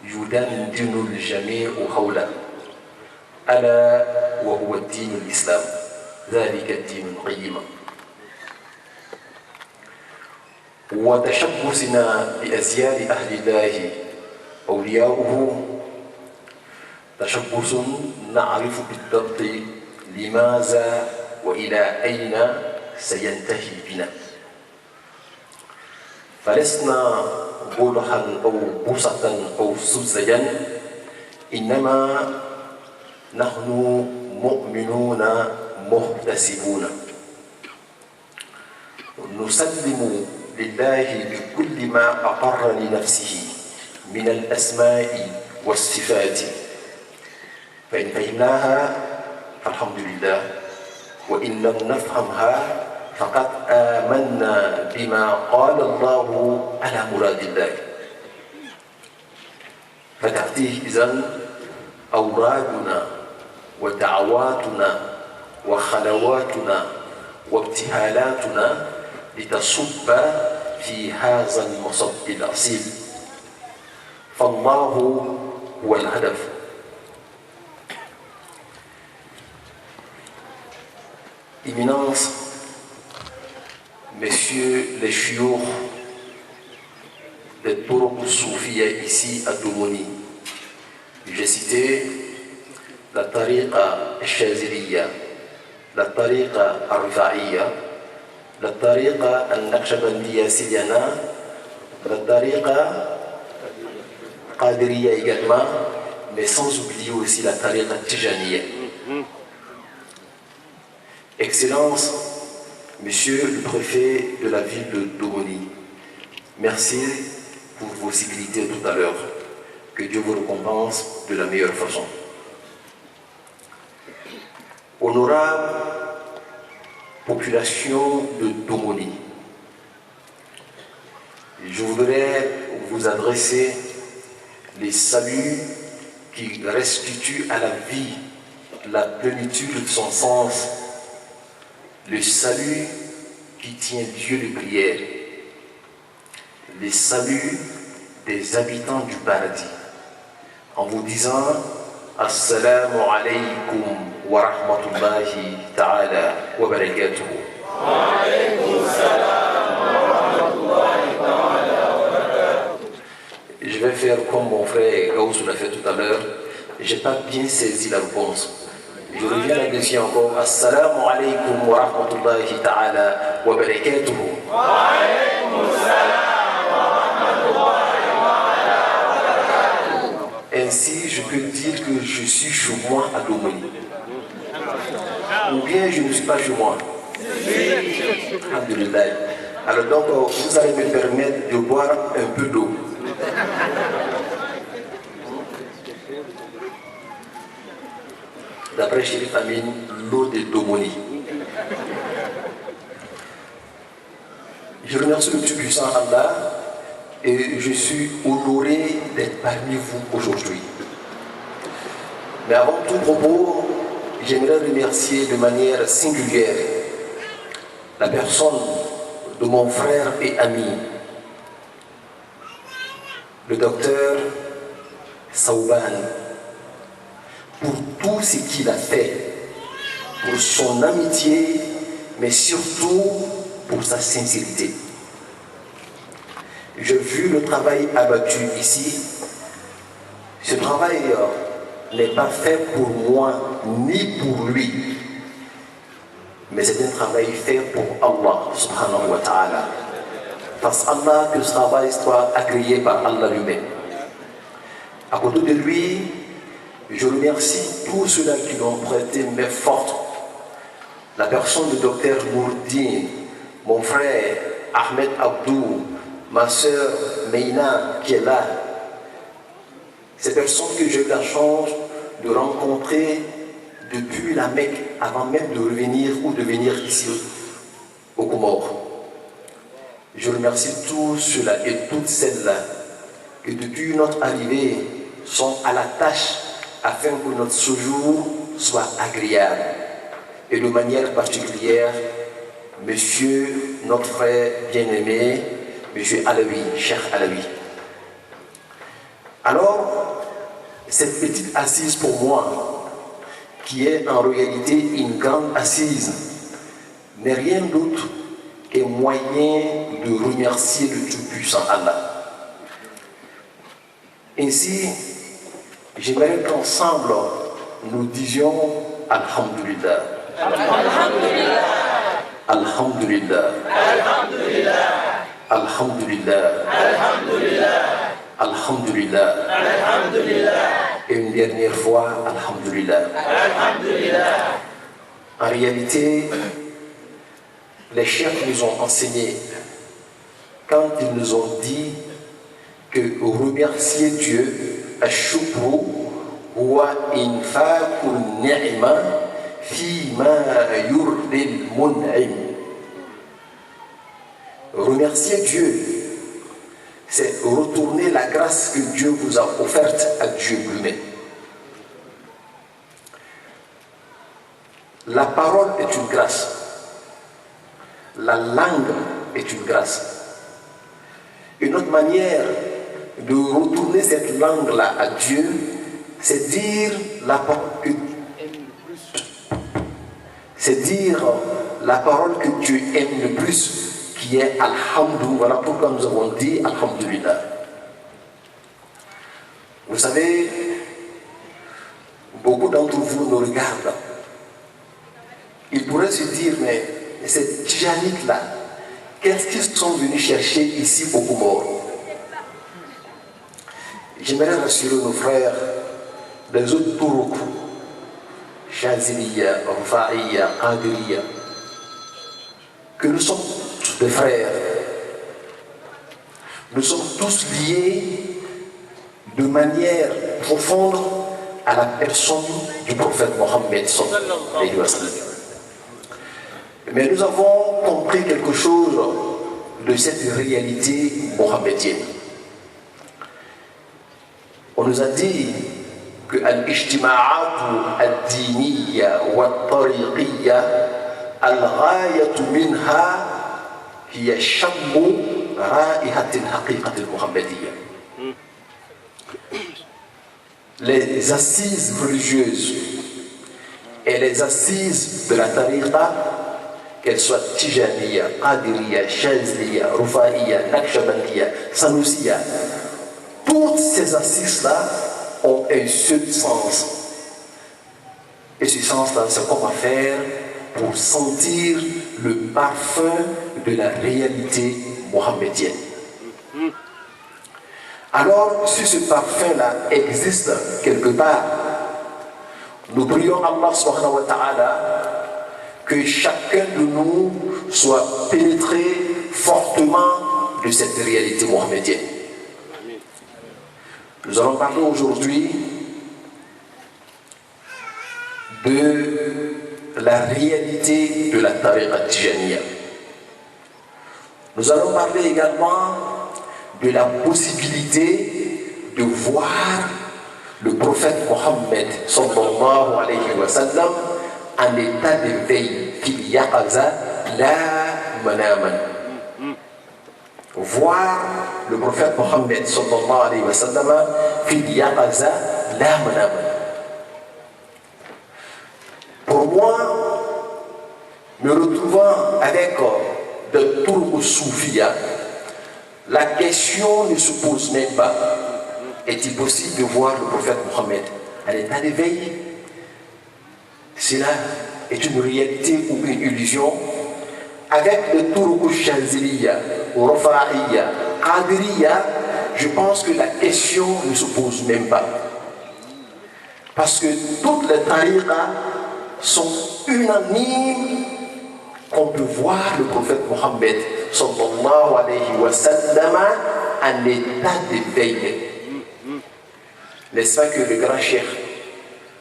يدندن الجميع حوله، ألا وهو الدين الإسلام، ذلك الدين القيم. وتشبثنا بأزيال أهل الله أولياؤه تشبث نعرف بالضبط لماذا وإلى أين سينتهي بنا، فلسنا بلحا أو بسطا أو سذجا، إنما نحن مؤمنون محتسبون نسلم لله بكل ما أقر لنفسه من الأسماء والصفات، فإن فهمناها فالحمد لله، وإن لم نفهمها فقد آمنا بما قال الله على مراد الله. فتأتيه إذن أورادنا ودعواتنا وخلواتنا وابتهالاتنا لتصب في هذا المصب الأصيل، فالله هو الهدف. Éminence, messieurs les chiours des Turuq Soufia ici à Domoni, j'ai cité la tariqa al-Shaziliya, la tariqa al-Rifa'iyya, la tariqa al-Naqshbandiya Sidiana, la tariqa Qadiriya également, mais sans oublier aussi la tariqa Tijaniya. Excellence, Monsieur le préfet de la ville de Domoni, merci pour vos civilités tout à l'heure. Que Dieu vous récompense de la meilleure façon. Honorable population de Domoni, je voudrais vous adresser les saluts qui restituent à la vie la plénitude de son sens, le salut qui tient Dieu de prière, les saluts des habitants du paradis, en vous disant Assalamu alaykum wa rahmatullahi ta'ala wa barakatuhu. Wa alaykum salam wa rahmatullahi ta'ala wa barakatuhu. Je vais faire comme mon frère Gauss l'a fait tout à l'heure. Je n'ai pas bien saisi la réponse. Je reviens là-dessus encore. Assalamu alaykum wa rahmatullahi ta'ala wa barakatuhu. Wa alaykum salam wa rahmatullahi wa barakatuhu. Ainsi, je peux dire que je suis chez moi à Domoni. Ou bien je ne suis pas chez moi. Alhamdulillah. Alors donc, vous allez me permettre de boire un peu d'eau. D'après Chérif Amin, l'eau de Domoni. Je remercie le tout puissant Allah et je suis honoré d'être parmi vous aujourd'hui. Mais avant tout propos, j'aimerais remercier de manière singulière la personne de mon frère et ami, le docteur Sauban, pour tout ce qu'il a fait, pour son amitié, mais surtout pour sa sincérité. J'ai vu le travail abattu ici. Ce travail n'est pas fait pour moi ni pour lui, mais c'est un travail fait pour Allah subhanahu wa ta'ala. Parce Allah que ce travail soit agréé par Allah lui-même. À côté de lui, je remercie tous ceux-là qui l'ont prêté main forte. La personne du docteur Nourdine, mon frère Ahmed Abdou, ma soeur Meina qui est là. Ces personnes que j'ai eu la chance de rencontrer depuis la Mecque, avant même de revenir ou de venir ici au Comores. Je remercie tous ceux-là et toutes celles-là que depuis notre arrivée sont à la tâche afin que notre séjour soit agréable. Et de manière particulière, monsieur, notre frère bien-aimé, monsieur Alaoui, Cheikh Alaoui. Alors, cette petite assise pour moi, qui est en réalité une grande assise, n'est rien d'autre qu'un moyen de remercier le Tout-Puissant Allah. Ainsi, j'aimerais qu'ensemble, nous disions Alhamdulillah. Alhamdulillah. Alhamdulillah. Alhamdulillah. Alhamdulillah. Alhamdulillah. Alhamdulillah. Alhamdulillah. Et une dernière fois, Alhamdulillah. Alhamdulillah. En réalité, les chefs nous ont enseigné, quand ils nous ont dit que remercier Dieu, Ashukru, wa infaqun ni'ma fi ma yurdil mun'im. Remercier Dieu, c'est retourner la grâce que Dieu vous a offerte à Dieu lui-même. La parole est une grâce. La langue est une grâce. Une autre manière de retourner cette langue-là à Dieu, c'est dire la parole. c'est dire la parole que Dieu aime le plus, qui est Alhamdou. Voilà pourquoi nous avons dit Alhamdulillah. Vous savez, beaucoup d'entre vous nous regardent. Ils pourraient se dire, mais ces Tijanites-là, qu'est-ce qu'ils sont venus chercher ici au Comores? J'aimerais rassurer nos frères des autres Tourouk, Chaziliya, Rufa'iya, Qadiriya, que nous sommes tous des frères. Nous sommes tous liés de manière profonde à la personne du prophète Mohammed sallallahu alayhi wa sallam. Mais nous avons compris quelque chose de cette réalité mohammedienne. On nous a dit que al-ijtima'at al-diniyya wa al-tariqiyya al-ghayat minha hiya shammu ra'ihat al-haqiqat al-muhammadiyya. Les assises religieuses et les assises de la tariqa, qu'elles soient Tijaniya, Qadiriya, Chazliya, Rufa'iya, Naqshbandiya, Sanusiya, toutes ces assises-là ont un seul sens. Et ce sens-là, c'est comment faire pour sentir le parfum de la réalité mohammedienne. Alors, si ce parfum-là existe quelque part, nous prions Allah subhanahu wa ta'ala que chacun de nous soit pénétré fortement de cette réalité mohammedienne. Nous allons parler aujourd'hui de la réalité de la tariqa tijaniya. Nous allons parler également de la possibilité de voir le prophète Mohammed sallallahu alayhi wa sallam en état d'éveil, fil yaqaza la manaman. Voir le prophète Mohammed sallallahu alayhi wa sallam fil yaqaza la manaman. Pour moi, me retrouvant avec de Tourou Soufia, la question ne se pose même pas. Est-il possible de voir le prophète Mohammed à l'état d'éveil? Cela est une réalité ou une illusion. Avec le Tourou Chaziliya, Rufa'iya, Qadiriya, je pense que la question ne se pose même pas. Parce que toutes les tariqas sont unanimes qu'on peut voir le prophète Mohammed sallallahu alayhi wa sallam en état d'éveil. N'est-ce pas que le grand cheikh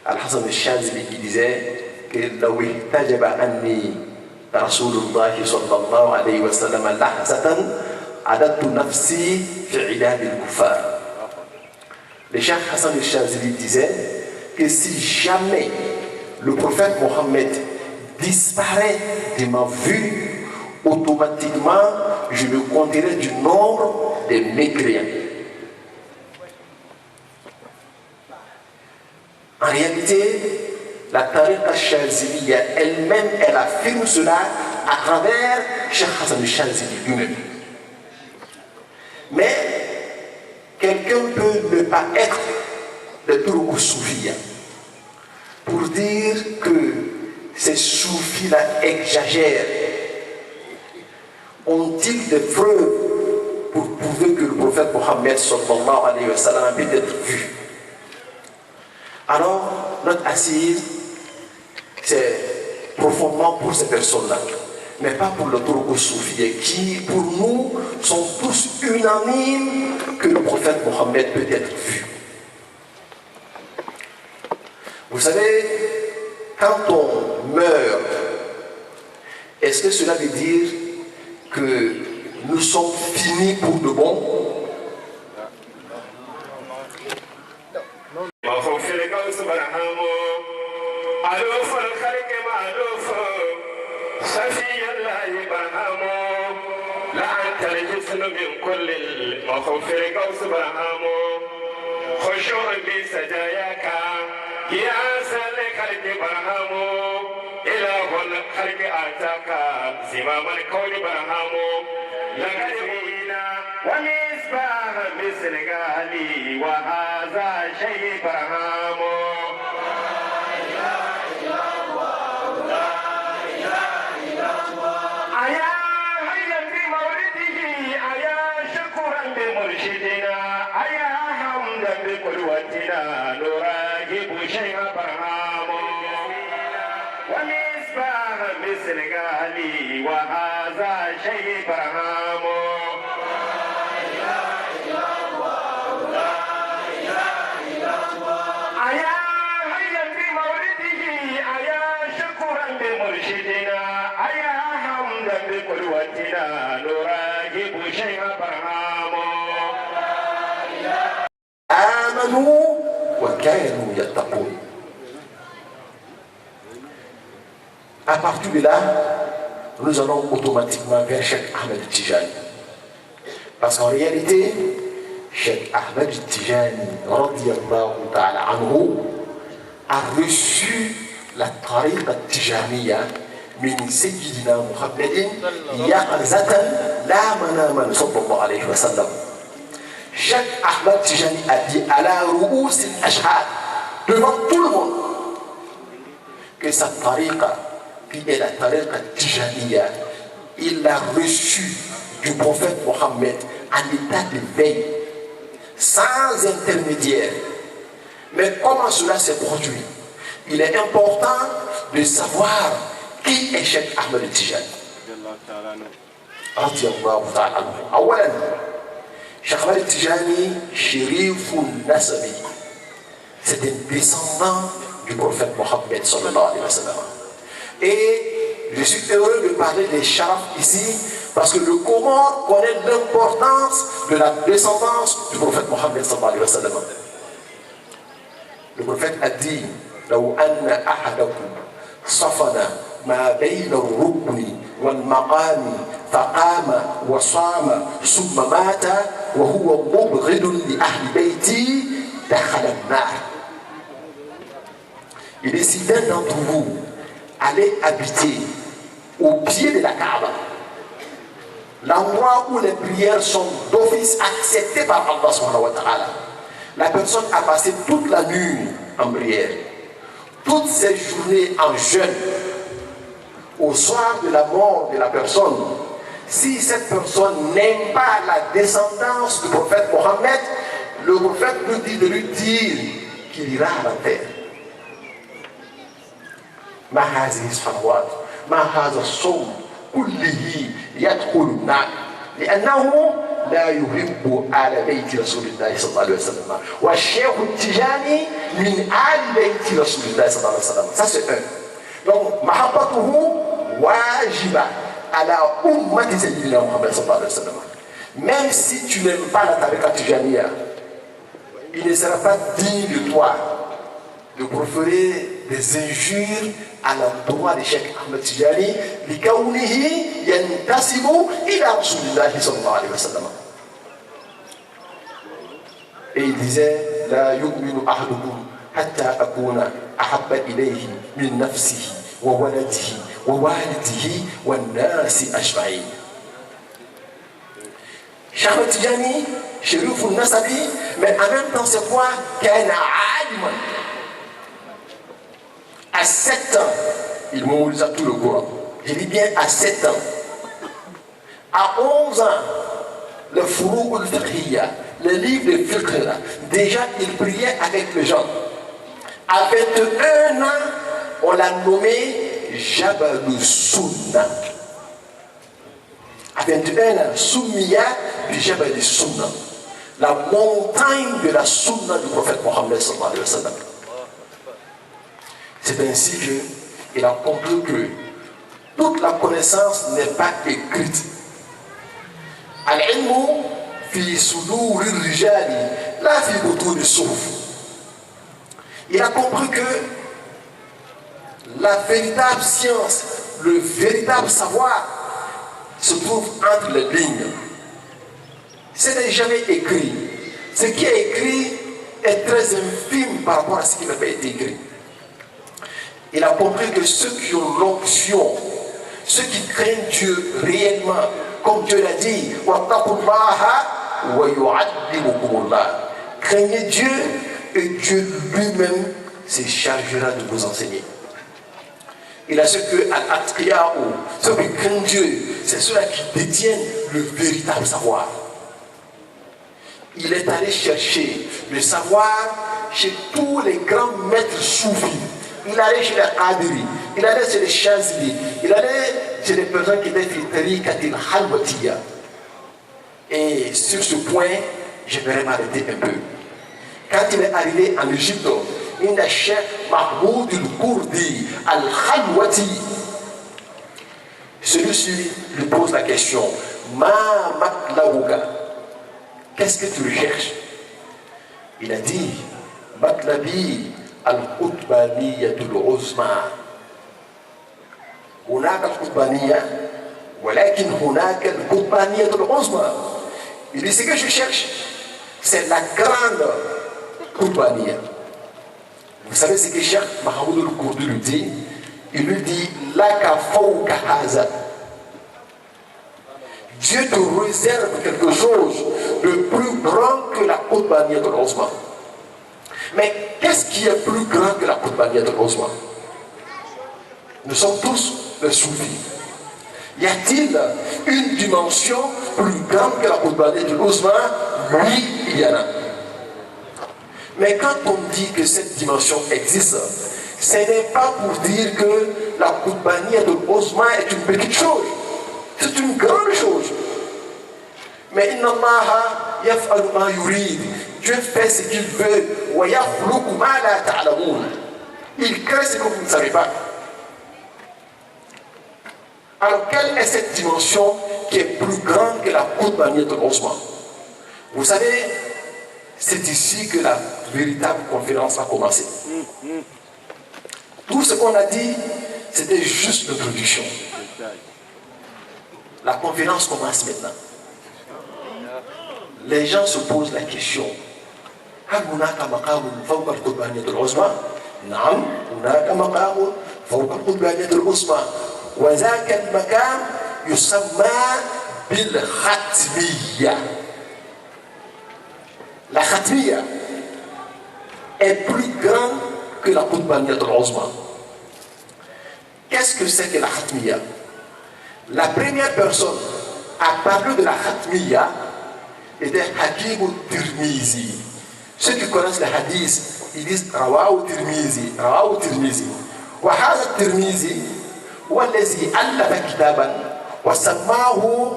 Al-Hassan al-Shazili disait que law ihtajaba anni Rasulullah sallallahu alayhi wa sallam lahzatan adadtu nafsi fi ilad al-kuffar. Le cheikh Hassan al-Shazili disait que si jamais le prophète Mohammed disparaît de ma vue, automatiquement je le compterai du nombre des mécréants. En réalité, la tariqa Chaziliya elle-même, elle affirme cela à travers Cheikh Hassan al-Shazili lui-même. Mais quelqu'un peut ne pas être de Tourou Soufia pour dire que ces soufis-là exagèrent. Ont-ils des preuves pour prouver que le prophète Mohammed sallallahu alayhi wa sallam peut être vu? Alors, notre assise, c'est profondément pour ces personnes-là, mais pas pour le Tourou Soufia, qui, pour nous, sont tous unanimes que le prophète Mohammed peut être vu. Vous savez, quand on meurt, est-ce que cela veut dire que nous sommes finis pour de bon? يا سلك الجبرهم إلى الخلق آتاك زمام الكون برهام لقد جئنا ومصباح مثل غالي وهذا شيء برهام أيا هيا في مولده أيا شكرا بمرشدنا أيا حمدا بقدوتنا نراقب شيء برهام ومصباح مثل غالي وهذا شيء برهام أيا هيا في مولده أيا شكرا بمرشدنا أيا حمدا بقدوتنا نراقب شيء برهام آمنوا وكانوا يتقون. À partir de là, nous allons automatiquement vers Cheikh Ahmed Tijani. Parce qu'en réalité, Cheikh Ahmed Tijani, radiyallahu ta'ala anhu, a reçu la tariqa Tijaniya min Sayyidina Muhammadin yaqzatan la manaman sallallahu alayhi wa sallam. Cheikh Ahmed Tijani a dit à la Ru'us al-Ashhad, devant tout le monde, que sa tariqa, qui est la tariqa Tijaniya, il l'a reçu du prophète Mohammed en état de veille, sans intermédiaire. Mais comment cela s'est produit? Il est important de savoir qui est Cheikh Ahmed Tijani. Cheikh Ahmed Tijani, Shérifun Nasabi, c'est un descendant du prophète Mohammed sallallahu alayhi wa sallam. Et je suis heureux de parler des sharaf ici parce que le Coran connaît l'importance de la descendance du prophète Mohammed sallallahu alayhi wa sallam. Le prophète a dit لو أن أحدكم صفن ما بين الركن والمقام فقام وصام ثم مات وهو مبغض لأهل بيتي دخل النار. Il est si l'un d'entre vous allait habiter au pied de la Kaaba, l'endroit où les prières sont d'office acceptées par Allah subhanahu wa ta'ala. La personne a passé toute la nuit en prière, toutes ces journées en jeûne. Au soir de la mort de la personne, si cette personne n'aime pas la descendance du prophète Mohammed, le prophète nous dit de lui dire qu'il ira à l'enfer. ما هذه الصلوات ما هذا الصوم كله يدخل النار لأنه لا يحب آل بيت رسول الله صلى الله عليه وسلم والشيخ التجاني من آل بيت رسول الله صلى الله عليه وسلم. Ça c'est un. Donc محبته واجبة على أمة سيدنا محمد صلى الله عليه وسلم. Même si tu n'aimes pas la tariqa tijaniya, il ne sera pas digne de toi de proférer des injures à l'endroit de Cheikh Ahmed Tijani لكونه ينتسب إلى رسول الله صلى الله عليه وسلم. Et il disait لا يؤمن أحدكم حتى أكون أحب إليه من نفسه وولده ووالده والناس أجمعين. Cheikh Ahmed Tijani, Chérif al-Nasabi, mais en même temps c'est quoi? كان عالما. À 7 ans, il mémorisa tout le Coran. Je dis bien à 7 ans. À 11 ans, le Furu al-Fiqhiyya, le livre de fiqh, déjà il priait avec les gens. À 21 ans, on l'a nommé Jabal al-Sunna. À 21 ans, Soumiya du Jabal al-Sunna, la montagne de la Sunna du prophète Mohammed sallallahu alayhi wa sallam. C'est ainsi qu'il a compris que toute la connaissance n'est pas écrite. Al-ilmu fi suduri rijali la fi butuni suhuf. Il a compris que la véritable science, le véritable savoir se trouve entre les lignes. Ce n'est jamais écrit. Ce qui est écrit est très infime par rapport à ce qui n'a pas été écrit. Il a compris que ceux qui ont l'onction, ceux qui craignent Dieu réellement, comme Dieu l'a dit, craignez Dieu et Dieu lui-même se chargera de vous enseigner. Il a ceux que ceux qui craignent Dieu, c'est ceux-là qui détiennent le véritable savoir. Il est allé chercher le savoir chez tous les grands maîtres soufis. Il allait chez les Qadiri, il allait chez les Chazili, il allait chez les personnes qui étaient filtrées Katil Halwatiya. Et sur ce point, j'aimerais m'arrêter un peu. Quand il est arrivé en Égypte, il a Cheikh Mahmoud al-Kurdi al-Halwati. Celui-ci lui pose la question, Ma matlawuka, qu'est-ce que tu recherches? Il a dit, Matlabi al-Qutbaniyatul Uzma. هناك القطبانية ولكن هناك القطبانية العظمى. Il dit ce que je cherche, c'est la grande Qutbaniya. Vous savez ce que Cheikh Mahmoud al-Kurdi lui dit? Il lui dit Laka fawka haza. Dieu te réserve quelque chose de plus grand que la Qutbaniya al-Uzma. Mais qu'est-ce qui est plus grand que la Qutbaniya al-Uzma? Nous sommes tous des soufis. Y a-t-il une dimension plus grande que la Qutbaniya al-Uzma? Oui, il y en a. Mais quand on dit que cette dimension existe, ce n'est pas pour dire que la Qutbaniya al-Uzma est une petite chose. C'est une grande chose. Mais inna Allah yaf'alu ma yurid. Dieu fait ce qu'il veut. Wa yakhluqu ma la ta'lamun. Il crée ce que vous ne savez pas. Alors, quelle est cette dimension qui est plus grande que la Qutbaniya al-Uzma? Vous savez, c'est ici que la véritable conférence a commencé. Tout ce qu'on a dit, c'était juste l'introduction. La conférence commence maintenant. Les gens se posent la question. هل هناك مقام فوق القطبانية العظمى؟ نعم، هناك مقام فوق القطبانية العظمى. وذاك المكان يسمى بالختمية. La khatmiya est plus grande que la Qutbaniya al-Uzma. Qu'est-ce que c'est que la khatmiya? La première personne à parler de la khatmiya était Hakim al-Tirmizi. Ceux qui connaissent le hadith, ils disent Rawahu Tirmizi, Rawahu Tirmizi. وهذا الترمذي هو الذي ألف كتابا وسماه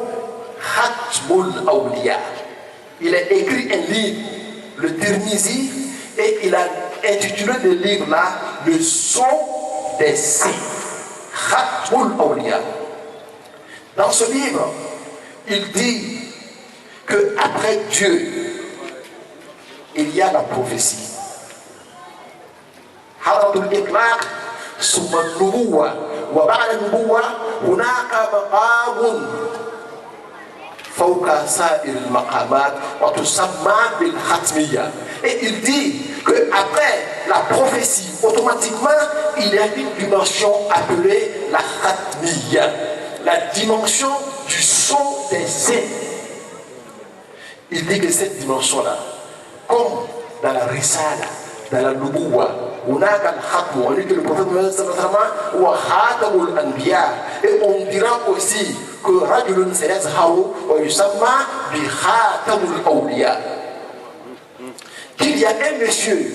ختم الأولياء. Il a écrit un livre, le Tirmizi, et il a intitulé le livre là Le son des saints. Khatmul Awliya. Dans ce livre, il dit que après Dieu, il y a la prophétie. Haratul Iqlaq, summa nubuwa, wa ba'da nubuwa, hunaka maqamun فوق سائر المقامات وتسمى بالختمية. Et il dit qu'après la prophétie, automatiquement, il y a une dimension appelée la khatmiya, la dimension du son des saints. Il dit que cette dimension-là, comme dans la risala, dans la nubuwa, on a dit que le prophète Mohammed wa khatamul anbiya, et on dira aussi que rajulun sayazharu wa yusamma bi khatamul awliya, qu'il y a un monsieur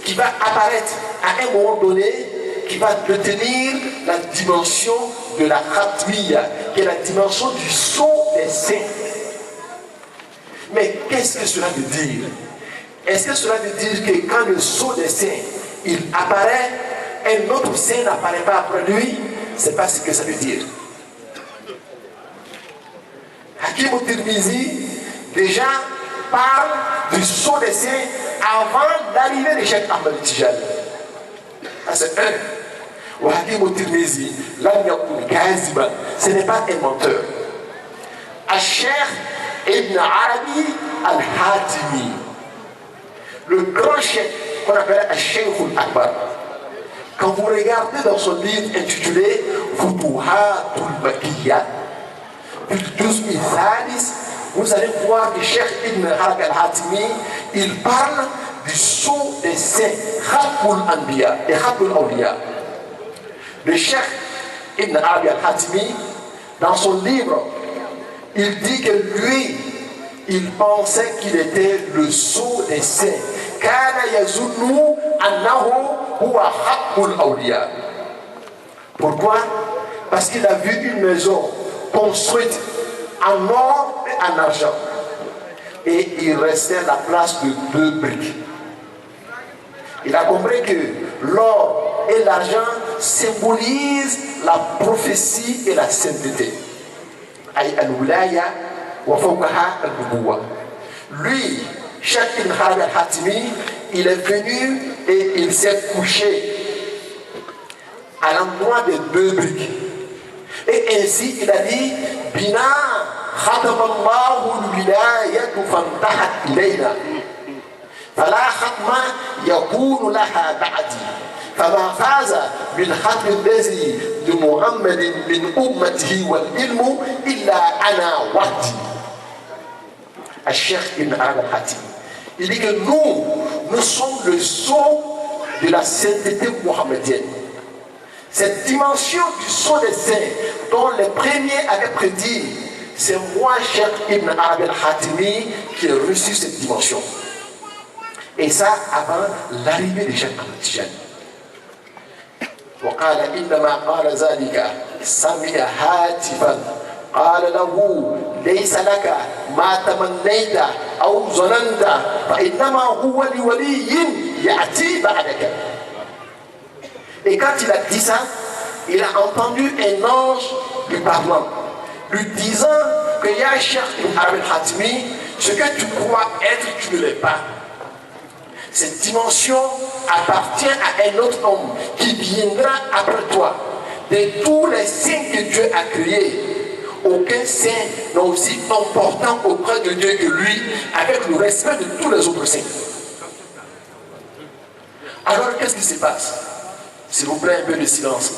qui va apparaître à un moment donné, qui va détenir la dimension de la khatmiya, qui est la dimension du son des saints. Mais qu'est-ce que cela veut dire? Est-ce que cela veut dire que quand le son des saints il apparaît, un autre saint n'apparaît pas après lui? C'est pas ce que ça veut dire. Hakim al-Tirmizi déjà parle du son des saints avant l'arrivée de Cheikh Ahmed Tijani. C'est un. Ou Hakim al-Tirmizi, ce n'est pas un menteur. Cheikh Ibn Arabi al-Hatimi, le grand cheikh qu'on appelle Cheikh al-Akbar, Quand vous regardez dans son livre intitulé Futuhatul Makkiyya, vous allez voir que Cheikh Ibn Arabi al-Hatimi, il parle du sceau des saints, Khatmul Anbiya et Khatmul Awliya. Le Cheikh Ibn Arabi al-Hatimi, dans son livre, il dit que lui, il pensait qu'il était le sceau des saints. Kana yazunnu annahu huwa Khatmul Awliya. Pourquoi? Parce qu'il a vu une maison construite en or et en argent. Et il restait la place de 2 briques. Il a compris que l'or et l'argent symbolisent la prophétie et la sainteté. Lui, Cheikh Ibn Arabi al-Hatimi, il est venu et il s'est couché à l'endroit des 2 briques. Et ainsi, il a dit Bina khatamallahu al-wilayatu fantahat ilayna. Fala khatma yakunu laha ba'di. فما فاز بالختم الذي لمحمد من أمته والعلم إلا أنا وحدي. Cheikh Ibn Arabi al-Hatimi, il dit que nous sommes le sceau de la sainteté mohammedienne. Cette dimension du sceau des saints dont les premiers avaient prédit, c'est moi, Cheikh Ibn Arabi al-Hatimi, qui ai reçu cette dimension. Et ça avant l'arrivée de Cheikh Ahmed Tijani. وقال إنما قال ذلك سمع هاتفا قال له ليس لك ما تمنيت أو ظننت فإنما هو لولي يأتي بعدك. Et quand il a dit ça, il a entendu un ange lui parlant, lui disant que Ya Cheikh Ibn Arabi al-Hatimi, ce que tu crois être, tu ne l'es pas. Cette dimension appartient à un autre homme qui viendra après toi. De tous les saints que Dieu a créés, aucun saint n'est aussi important auprès de Dieu que lui, avec le respect de tous les autres saints. Alors qu'est-ce qui se passe? S'il vous plaît, un peu de silence.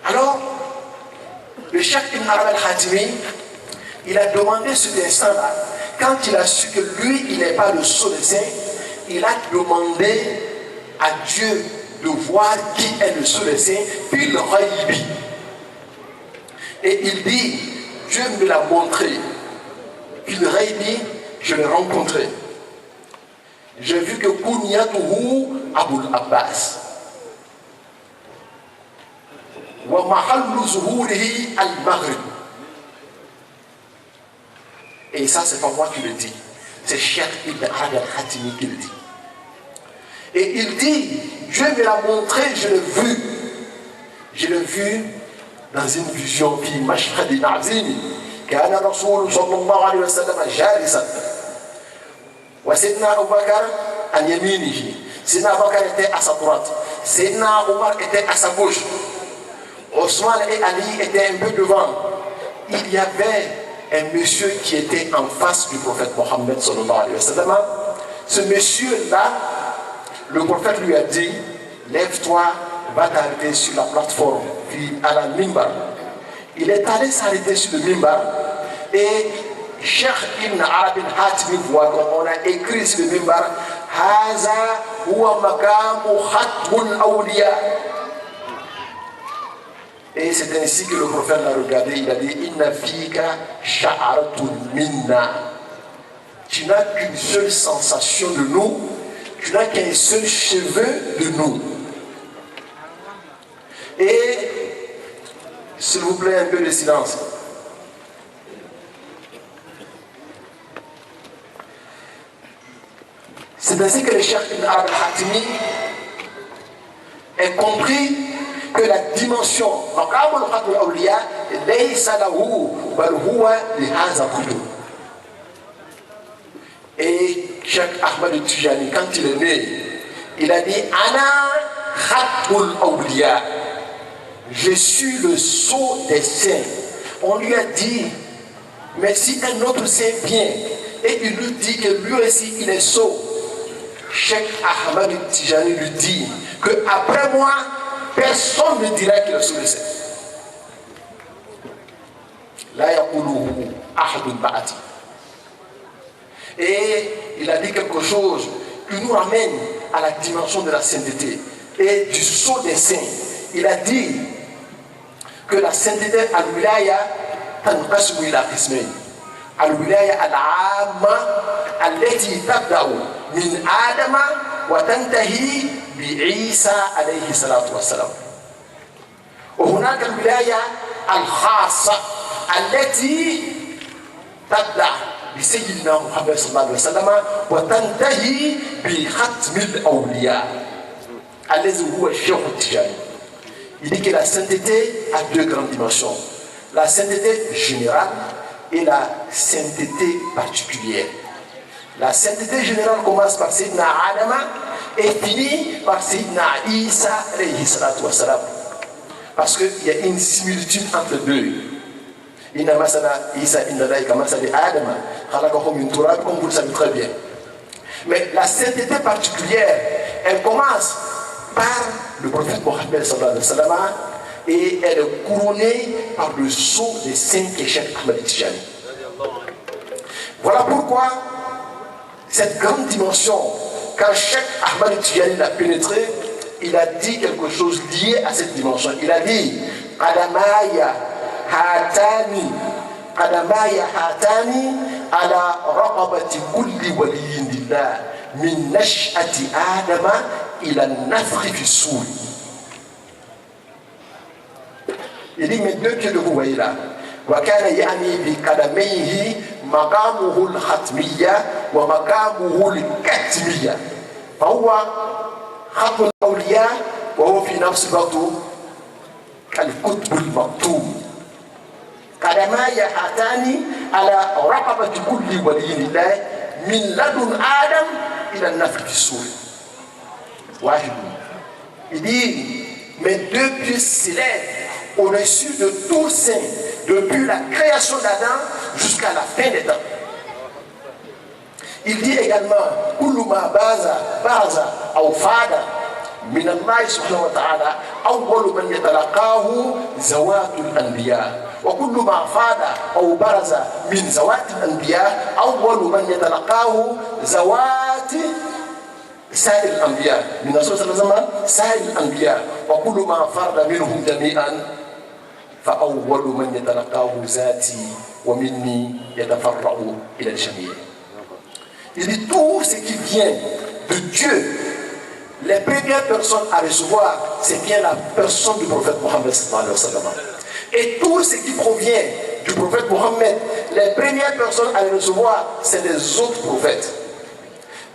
Alors, le Cheikh Ibn Arabi al-Hatimi, il a demandé cet instant-là, quand il a su que lui, il n'est pas le sceau des saints, il a demandé à Dieu de voir qui est le sceau des saints, puis le raïbi. Et il dit, Dieu me l'a montré. Puis le raïbi, je l'ai rencontré. J'ai vu que Kunyatuhu Abul Abbas. Et ça, c'est pas moi qui le dis, c'est Cheikh Ibn Arabi al-Hatimi qui le dit. Et il dit, Dieu me l'a montré, je l'ai vu. Je l'ai vu dans une vision qui mashhad al-azim. كان الرسول صلى الله عليه وسلم جالسا وسيدنا أبو بكر عن يمينه. Sidna Bakar était à sa droite, Sidna Omar était à sa gauche, Osman et Ali étaient un peu devant. Il y avait un monsieur qui était en face du prophète Mohammed sallallahu alayhi wa sallam. Ce monsieur-là, le prophète lui a dit, lève-toi, va t'arrêter sur la plateforme, puis à la mimbar. Il est allé s'arrêter sur le mimbar et Cheikh Ibn Arabi al-Hatimi voit qu'on a écrit sur le mimbar Haza huwa maqamu khatmul awliya. Et c'est ainsi que le prophète l'a regardé, il a dit Inna fika sha'aratun minna. Tu n'as qu'une seule sensation de nous, tu n'as qu'un seul cheveu de nous. Et s'il vous plaît, un peu de silence. C'est ainsi que le Cheikh Ibn Arabi al-Hatimi a compris que la dimension maqamul khatmul awliya laysa lahu bal huwa li hadha qulub. Et Cheikh Ahmed Tijani, quand il est né, il a dit Ana khatmul awliya. Je suis le sceau des saints. On lui a dit Mais si un autre saint vient et il lui dit que lui aussi il est sot, Cheikh Ahmad Tijani lui dit que après moi, personne ne dira qu'il est sot de saint. La yaquluhu ahadun ba'ati. Et il a dit quelque chose qui nous ramène à la dimension de la sainteté et du sceau des saints. Il a dit que la sainteté al-wilaya tanqasmu ila qismayn. Al-wilaya al-amma allati tabda'u min Adama wa tantahi bi Isa alayhi salatu wassalam. وهناك الولاية الخاصة التي تبدأ بسيدنا محمد صلى الله عليه وسلم وتنتهي بختم الأولياء الذي هو الشيخ التجاني. Il dit que la sainteté a deux grandes dimensions, la sainteté générale et la sainteté particulière. La sainteté générale commence par Sayyidina Adama et finit par Sayyidina Isa alayhi salatu wassalam. Parce qu'il y a une similitude entre deux. Inna masala Isa inna laïka masali Adama khalaqahu min turab, comme vous le savez très bien. Mais la sainteté particulière, elle commence par le prophète Mohammed sallallahu alayhi wa sallam et elle est couronnée par le sceau des saints qui est Cheikh Ahmad Tijani. Voilà pourquoi cette grande dimension, quand Cheikh Ahmad Tijani l'a pénétré, il a dit quelque chose lié à cette dimension. Il a dit Qadamaya hatani ala raqabati kulli waliyin lillah min nash'ati Adama ila nafri fi soul. Il dit mes deux pieds que vous voyez là, wa kana yani bi qadamayhi maqamuhu al-khatmiyya wa maqamuhu al-katmiyya. Fa huwa ختم الأولياء وهو في نفس الوقت كالكتب المكتوب. قدماي هاتان على رقبة كل ولي الله من لدن آدم إلى النفخ في الصور. واحد. Il dit mes deux pieds s'élèvent au-dessus de tout saint depuis la création d'Adam jusqu'à la fin des temps. Il dit également kullu ma baza aw fada min Allah subhanahu wa ta'ala awwalu man yatalaqahu zawatul anbiya wa kullu ma fada aw baraza min zawatil anbiya awwalu man yatalaqahu zawati sa'il anbiya min rasul sallallahu alaihi wasallam sa'il anbiya wa kullu ma farda minhum jami'an fa awwalu man yatalaqahu zati wa minni yatafarra'u ila al-jami'. Il dit tout ce qui vient de Dieu, les premières personnes à recevoir, c'est bien la personne du prophète Mohammed sallallahu alayhi wa sallam. Et tout ce qui provient du prophète Mohammed, les premières personnes à le recevoir, c'est les autres prophètes.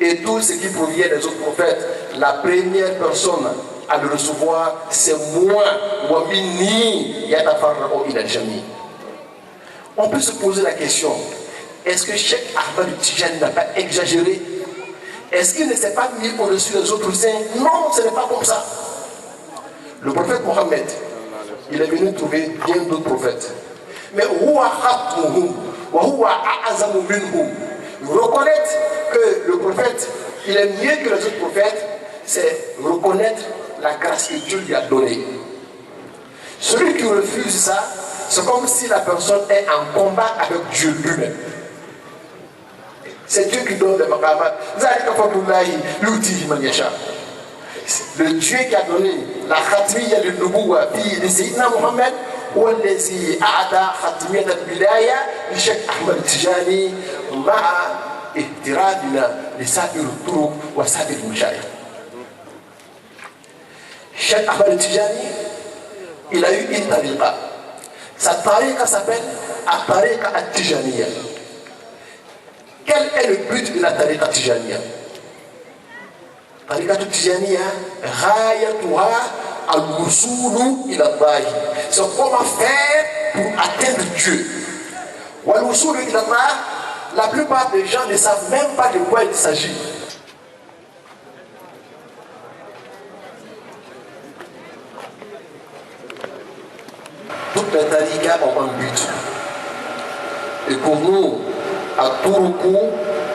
Et tout ce qui provient des autres prophètes, la première personne à le recevoir, c'est moi. On peut se poser la question, est-ce que Cheikh Ahmad Tijani n'a pas exagéré? Est-ce qu'il ne s'est pas mis au-dessus des autres saints? Non, ce n'est pas comme ça. Le prophète Mohammed, il est venu trouver bien d'autres prophètes. Mais reconnaître que le prophète, il est mieux que les autres prophètes, c'est reconnaître la grâce que Dieu lui a donnée. Celui qui refuse ça, c'est comme si la personne est en combat avec Dieu lui-même. C'est Dieu qui donne les maqamat. Le Dieu qui a donné la khatmiya de Nubuwa de Sayyidina Muhammad, هو الذي أعطى ختمية الولاية لشيخ أحمد التجاني مع احترامنا لسائر الطرق وسائر المشايخ. Cheikh Ahmad Tijani, il a eu une tariqa. Sa tariqa s'appelle At-Tariqa At-Tijaniya. Quel est le but de la tariqa Tijaniya? Tariqa At-Tijaniya, ghayatuha al-wusulu ila Allah. C'est comment faire pour atteindre Dieu. Wal-wusulu ila Allah, la plupart des gens ne savent même pas de quoi il s'agit. Toutes les tariqas ont un but. Et Et pour nous, الطرق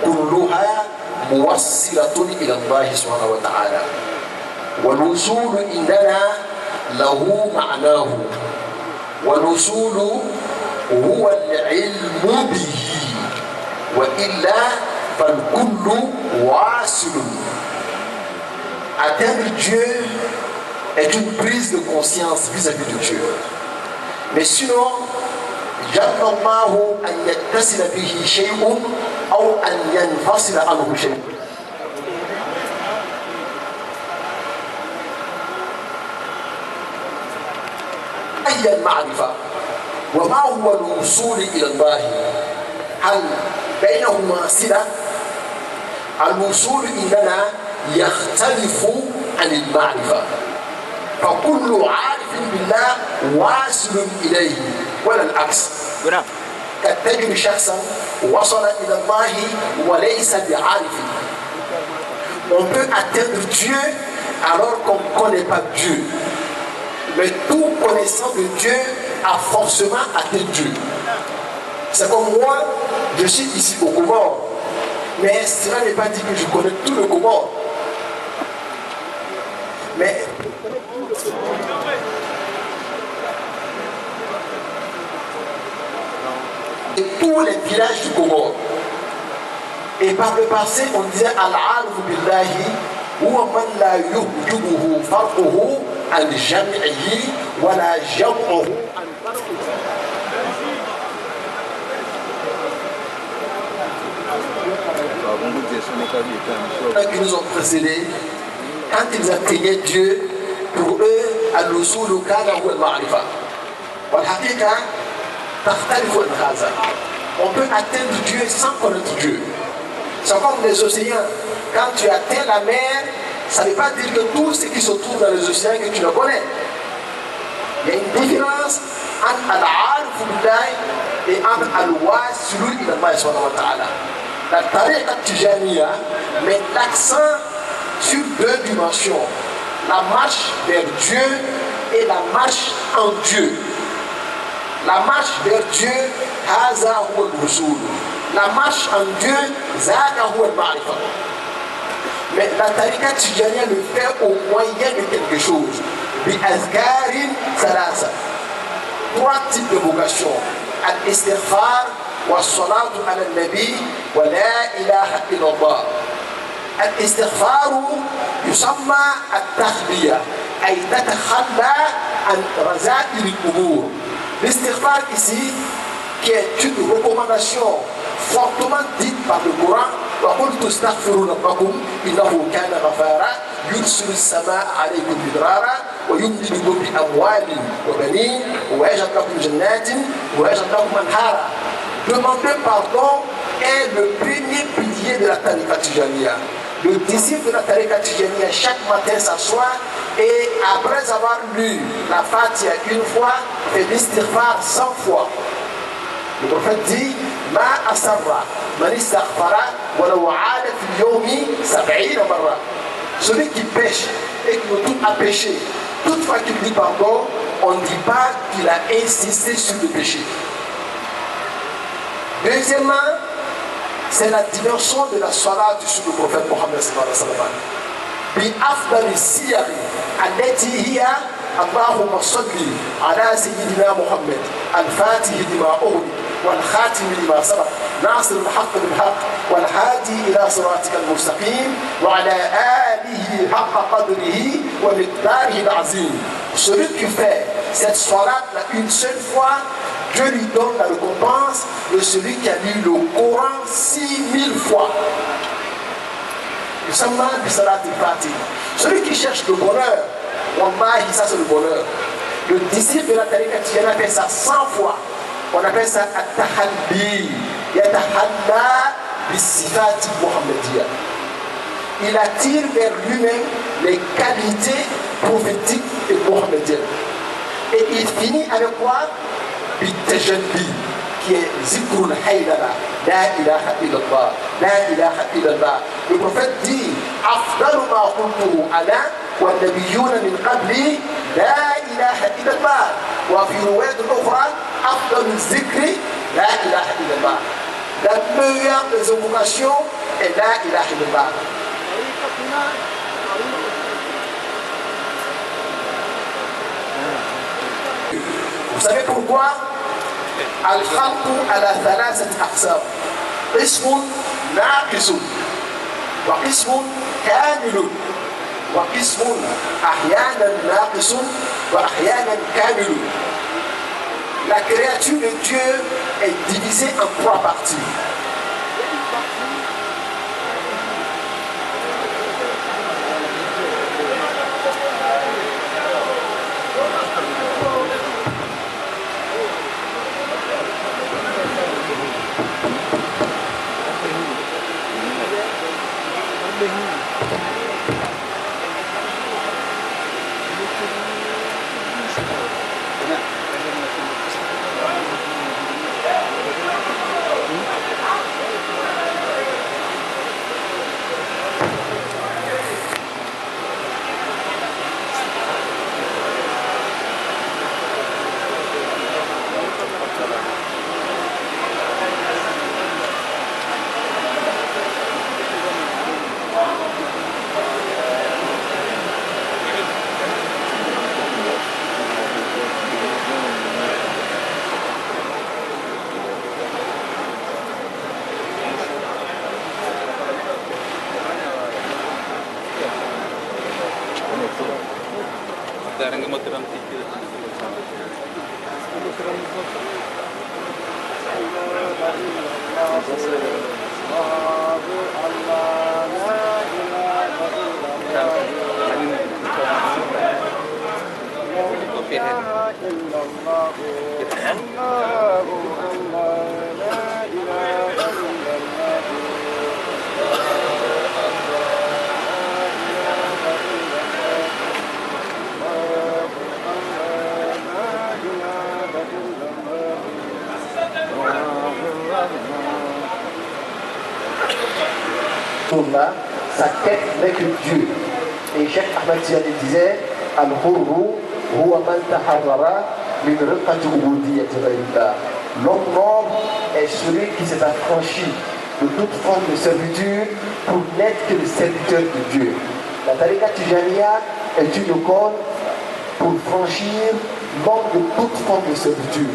كلها موصلة إلى الله سبحانه وتعالى والوصول عندنا له معناه والوصول هو العلم به وإلا فالكل واصل. Atteindre Dieu est une prise de conscience vis-à-vis de Dieu. Mais sinon, جعل الله أن يتصل به شيء أو أن ينفصل عنه شيء. أي المعرفة وما هو الوصول إلى الله؟ هل بينهما صلة؟ الوصول إلينا يختلف عن المعرفة، فكل عارف بالله واصل إليه ولا العكس. قد تجد شخصا وصل إلى الله وليس بعارف. On peut atteindre Dieu alors qu'on ne connaît pas Dieu. Mais tout connaissant de Dieu a forcément atteint Dieu. C'est comme moi, je suis ici au Comore. Mais cela n'est pas dit que je connais tout le Comore. Mais et tous les villages du Comore. Et par le passé, on disait Al-Arif billahi huwa man la yuhjubuhu farquhu an jam'ihi wa la jam'uhu an farqihi. Qui nous ont précédés, quand ils atteignaient Dieu, pour eux, al-usulu kana huwa al-ma'rifa. Wal haqiqa takhtalifu an hadha. On peut atteindre Dieu sans connaître Dieu. C'est comme les océans. Quand tu atteins la mer, ça ne veut pas dire que tout ce qui se trouve dans les océans que tu le connais. Il y a une différence entre al-arif billahi et entre al-wasilu ila Allah subhanahu wa ta'ala. La tariqa tijaniya met l'accent sur deux dimensions. La marche vers Dieu et la marche en Dieu. La marche vers Dieu, haza huwa al-wusul. La marche en Dieu, zaka huwa al-ma'rifa. Mais la tariqa tijaniya le fait au moyen de quelque chose. Bi azkarin salasa. Trois types de vocations. Al-istighfar, والصلاة على النبي ولا إله إلا الله. الاستغفار يسمى التخلية أي تتخلى عن رذائل الأمور. L'istighfar ici, qui est une recommandation fortement dite par le Coran, وَقُلْتُ اسْتَغْفِرُوا رَبَّكُمْ إِنَّهُ كَانَ غَفَارًا يُرْسِلُ السَّمَاءَ عَلَيْكُمْ مِدْرَارًا وَيُمْدِدْكُم بِأَمْوَالٍ وَبَنِينَ وَيَجْعَلْ لَكُمْ جَنَّاتٍ وَيَجْعَلْ لَكُمْ أَنْهَارًا. Demander pardon est le premier pilier de la tariqa tijaniya. Le disciple de la tariqa tijaniya chaque matin s'assoit et après avoir lu la Fatiha une fois, fait l'istighfar 100 fois. Le prophète dit Ma asarra man istaghfara wa law 'ada fi al-yawmi 70 marra. Celui qui pêche et qui ne tout a péché, toutefois qu'il dit pardon, on ne dit pas qu'il a insisté sur le péché. Deuxièmement, c'est la dimension de la salat sur le prophète Mohammed sallallahu alayhi wa sallam. Bi afdali siyari allati hiya Allahumma salli ala sayyidina Muhammad al-fatih lima ughliq wal khatim lima sabaq nasir al-haqq bil-haqq wal hadi ila siratika al-mustaqim wa ala alihi haqqa qadrihi wa miqdarihi al-azim. Celui qui fait cette salat une seule fois, Dieu lui donne la récompense de celui qui a lu le Coran 6000 fois. Nous sommes dans le salat al-Fatih. Celui qui cherche le bonheur, wallahi, ça c'est le bonheur. Le disciple de la tariqa tijaniya fait ça 100 fois. On appelle ça at-tahalli. Yatahalla bis-sifat muhammadiyya. Il attire vers lui-même les qualités prophétiques et muhammadiennes. Et il finit avec quoi? Bitajalli, qui est zikrul haydara, la ilaha illallah, la ilaha illallah. Le prophète dit afdalu ma qultuhu ana wa nabiyyuna min qabli la ilaha illallah. Wa fi riwayat ukhra afdalu zikri La ilaha illallah. La meilleure des invocations est la ilaha illallah. Vous savez pourquoi? Al-khalqu ala thalathat aqsam. Qismun naqisun wa qismun kamilun wa qismun ahyanan naqisun wa ahyanan kamilun. La créature de Dieu est divisée en trois parties. Sa quête n'est que Dieu. Et Cheikh Ahmed Tidiane disait Al-Hurru huwa man taharrara min riqati ubudiyyati ghayrillah. L'homme noble est celui qui s'est affranchi de toute forme de servitude pour n'être que le serviteur de Dieu. La Tariqa Tijaniya est une école pour franchir l'homme de toute forme de servitude,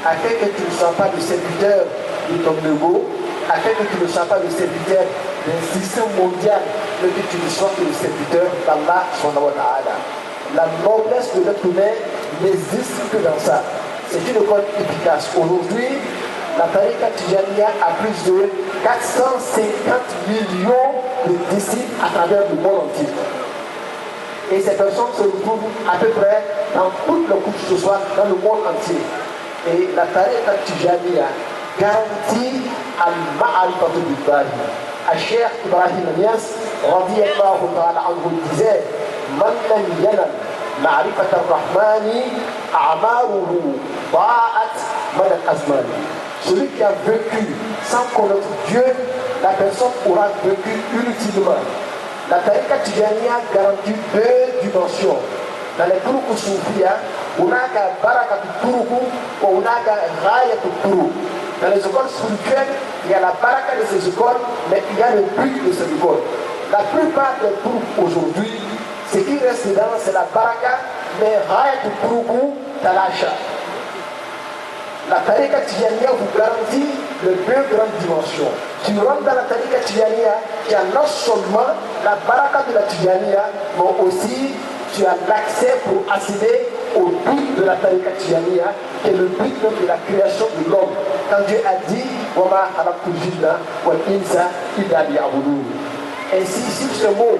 afin que tu ne sois pas le serviteur de ton ego, afin que tu ne sois pas le serviteur d'un système mondial, mais que tu ne sois que le serviteur d'Allah subhanahu wa ta'ala. La noblesse de l'être humain n'existe que dans ça. C'est une école efficace. Aujourd'hui, la Tariqa Tijaniya a plus de 450 millions de disciples à travers le monde entier. Et ces personnes se retrouvent à peu près dans toutes les couches ce soir dans le monde entier. Et la Tariqa Tijaniya garantit al-ma'arifatu billahi. Cheikh Ibrahim Niass radiyallahu ta'ala anhu disait Man lam yanal ma'rifat ar-Rahmani a'maruhu ba'at man al-azmani. Celui qui a vécu sans connaître Dieu, la personne aura vécu inutilement. La Tariqa Tijaniya garantit deux dimensions. Dans les turuq soufia, on a qu'à barakatu turuq ou on a qu'à ghayatu turuq. Dans les écoles spirituelles, il y a la baraka de ces écoles, mais il y a le but de ces écoles. La plupart des groupes aujourd'hui, ce qui reste dedans, c'est la baraka, mais Hayat Turuku Talasha. La Tariqa Tijaniya vous garantit les deux grandes dimensions. Tu rentres dans la Tariqa Tijaniya, tu as non seulement la baraka de la Tijaniya, mais aussi tu as l'accès pour accéder au but de la Tariqa Tijaniya, qui est le but de la création de l'homme. Quand Dieu a dit Wama halaktul jinna wal insa illa liya'budun. Ainsi, sur ce mot,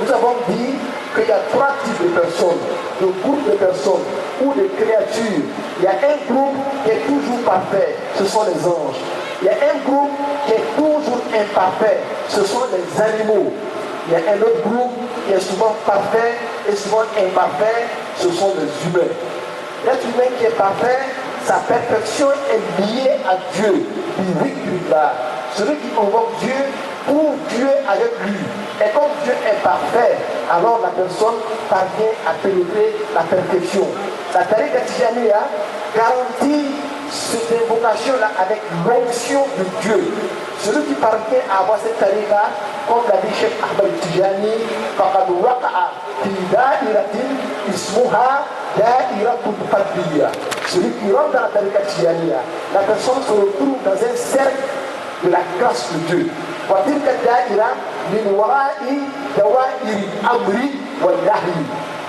nous avons dit qu'il y a trois types de personnes, de groupes de personnes ou de créatures. Il y a un groupe qui est toujours parfait, ce sont les anges. Il y a un groupe qui est toujours imparfait, ce sont les animaux. Il y a un autre groupe qui est souvent parfait et souvent imparfait, ce sont les humains. L'être humain qui est parfait, sa perfection est liée à Dieu. Celui qui invoque Dieu pour Dieu avec lui. Et comme Dieu est parfait, alors la personne parvient à pénétrer la perfection. La Tariqa Tijaniya garantit cette invocation-là avec l'onction de Dieu. Celui qui parvient à avoir cette tariqa, comme l'a dit Cheikh Ahmed Tijani, فَقَدْ وَقَعَ فِي دَائِرَةٍ إِسْمُهَا دَائِرَةُ الْقَدْرِيَّةِ. Celui qui rentre dans la tariqa Tijaniya, la personne se retrouve dans un cercle de la grâce de Dieu. وَتِلْكَ الدَّائِرَةِ مِنْ وَرَاءِ دَوَائِرِ الْأَمْرِ وَالنَّهْيِ.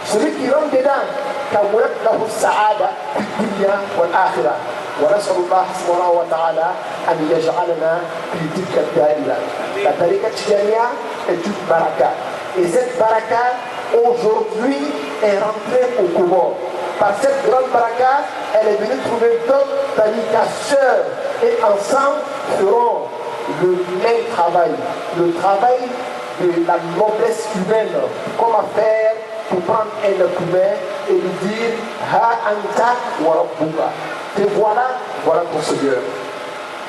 Celui qui rentre dedans, كَوَّتْ لَهُ السَّعَادَةَ فِي الدُّنْيَا وَالْآخِرَةِ. ونسأل الله سبحانه وتعالى أن يجعلنا في تلك الدائرة. La tariqa Tijaniya est une baraka. Et cette baraka, aujourd'hui, est rentrée au Comore. Par cette grande baraka, elle est venue trouver d'autres tariqas sœurs. Et ensemble, feront le même travail. Le travail de la noblesse humaine. Comment faire pour prendre un être humain et lui dire Ha anta wa rabbuka. Et voilà ton Seigneur.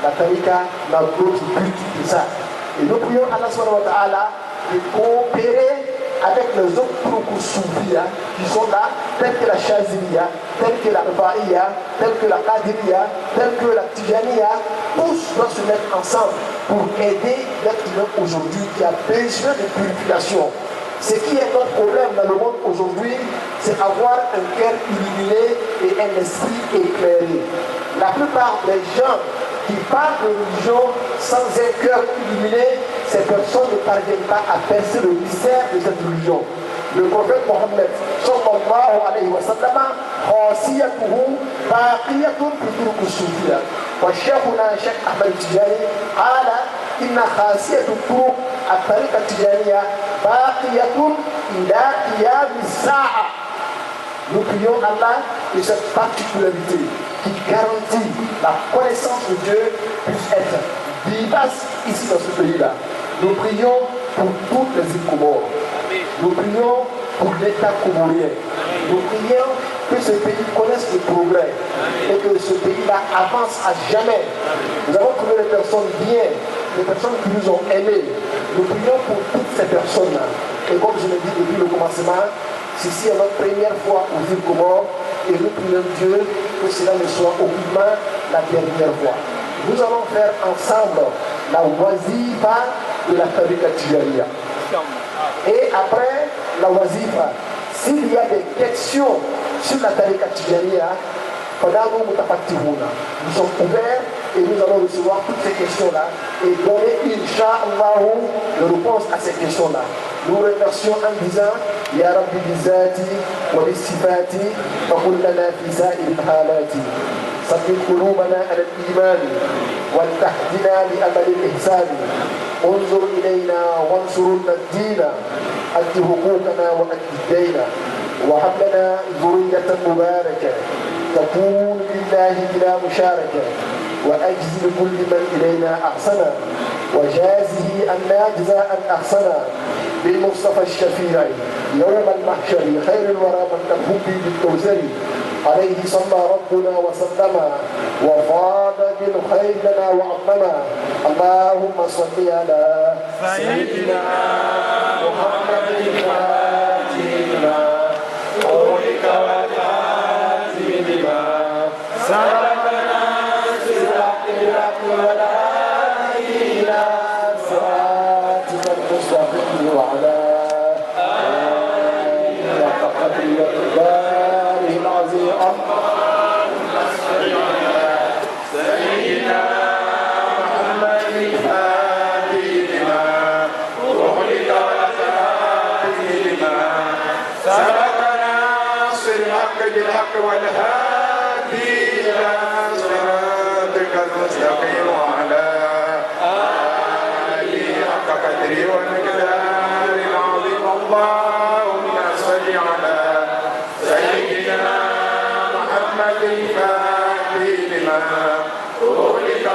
La tariqa n'a d'autre but que ça. Et nous prions Allah subhanahu wa ta'ala de coopérer avec les autres groupes soufis qui sont là, tels que la Chaziliya, tels que la Rifa'iyya, tels que la Qadiriya, tels que la Tijaniya. Tous doivent se mettre ensemble pour aider l'être humain aujourd'hui qui a besoin de purification. Ce qui est notre problème dans le monde aujourd'hui, c'est avoir un cœur illuminé et un esprit éclairé. La plupart des gens qui parlent de religion sans un cœur illuminé, ces personnes ne parviennent pas à percer le mystère de cette religion. Le prophète Mohammed sallallahu alayhi wa sallam, khasiyatuhu baqiyatun fi turuq as-sufiyya. Wa shaykhuna Cheikh Ahmed Tijani qala inna khasiyatu turuq at-tariqa at-tijaniyya baqiyatun ila qiyam as-sa'a. Nous prions Allah de cette particularité qui garantit la connaissance de Dieu puisse être vivace ici dans ce pays-là. Nous prions pour toutes les îles Comores. Nous prions pour l'État comorien. Nous prions que ce pays connaisse le progrès et que ce pays-là avance à jamais. Nous avons trouvé des personnes bien, des personnes qui nous ont aimés. Nous prions pour toutes ces personnes-là. Et comme je l'ai dit depuis le commencement, ceci est notre première fois aux îles Comores et nous prions Dieu que cela ne soit aucunement la dernière fois. Nous allons faire ensemble la wazifa de la tariqa Tijaniya. Et après la wazifa, s'il y a des questions sur la tariqa Tijaniya, nous sommes ouverts et nous allons recevoir toutes ces questions-là et donner, Inch'Allah, les réponses à ces questions-là. Nous remercions en disant Ya Rabbi bizati wa bisifati wa kullana fi sa'il halati. ثبت قلوبنا على الإيمان ولتهدنا لأمل الإحسان. انظر إلينا وانصرنا الدين أد حقوقنا وأد الدين وهب لنا ذرية مباركة تكون لله بلا مشاركة وأجزل كل من إلينا أحسنا وجازه أن جزاء أحسنا بالمصطفى الشفيع يوم المحشر خير الورى من تنهب بالكوثر عليه صلى ربنا وسلم وفاض بالخير لنا وعظما. اللهم صل على سيدنا محمد الفاتح لما أغلق والخاتم لما سبقنا صراط الحق والهادي إلى صراطك المستقيم وعلى آله حق قدره العظيم. اللهم صل على سيدنا محمد الفاتح لما أغلق والخاتم لما سبقنا صراط الحق بالحق والهادي إلى صراطك المستقيم وعلى آله حق قدره والمقدار العظيم. اللهم صل على سيدنا محمد الفاتح لما أغلق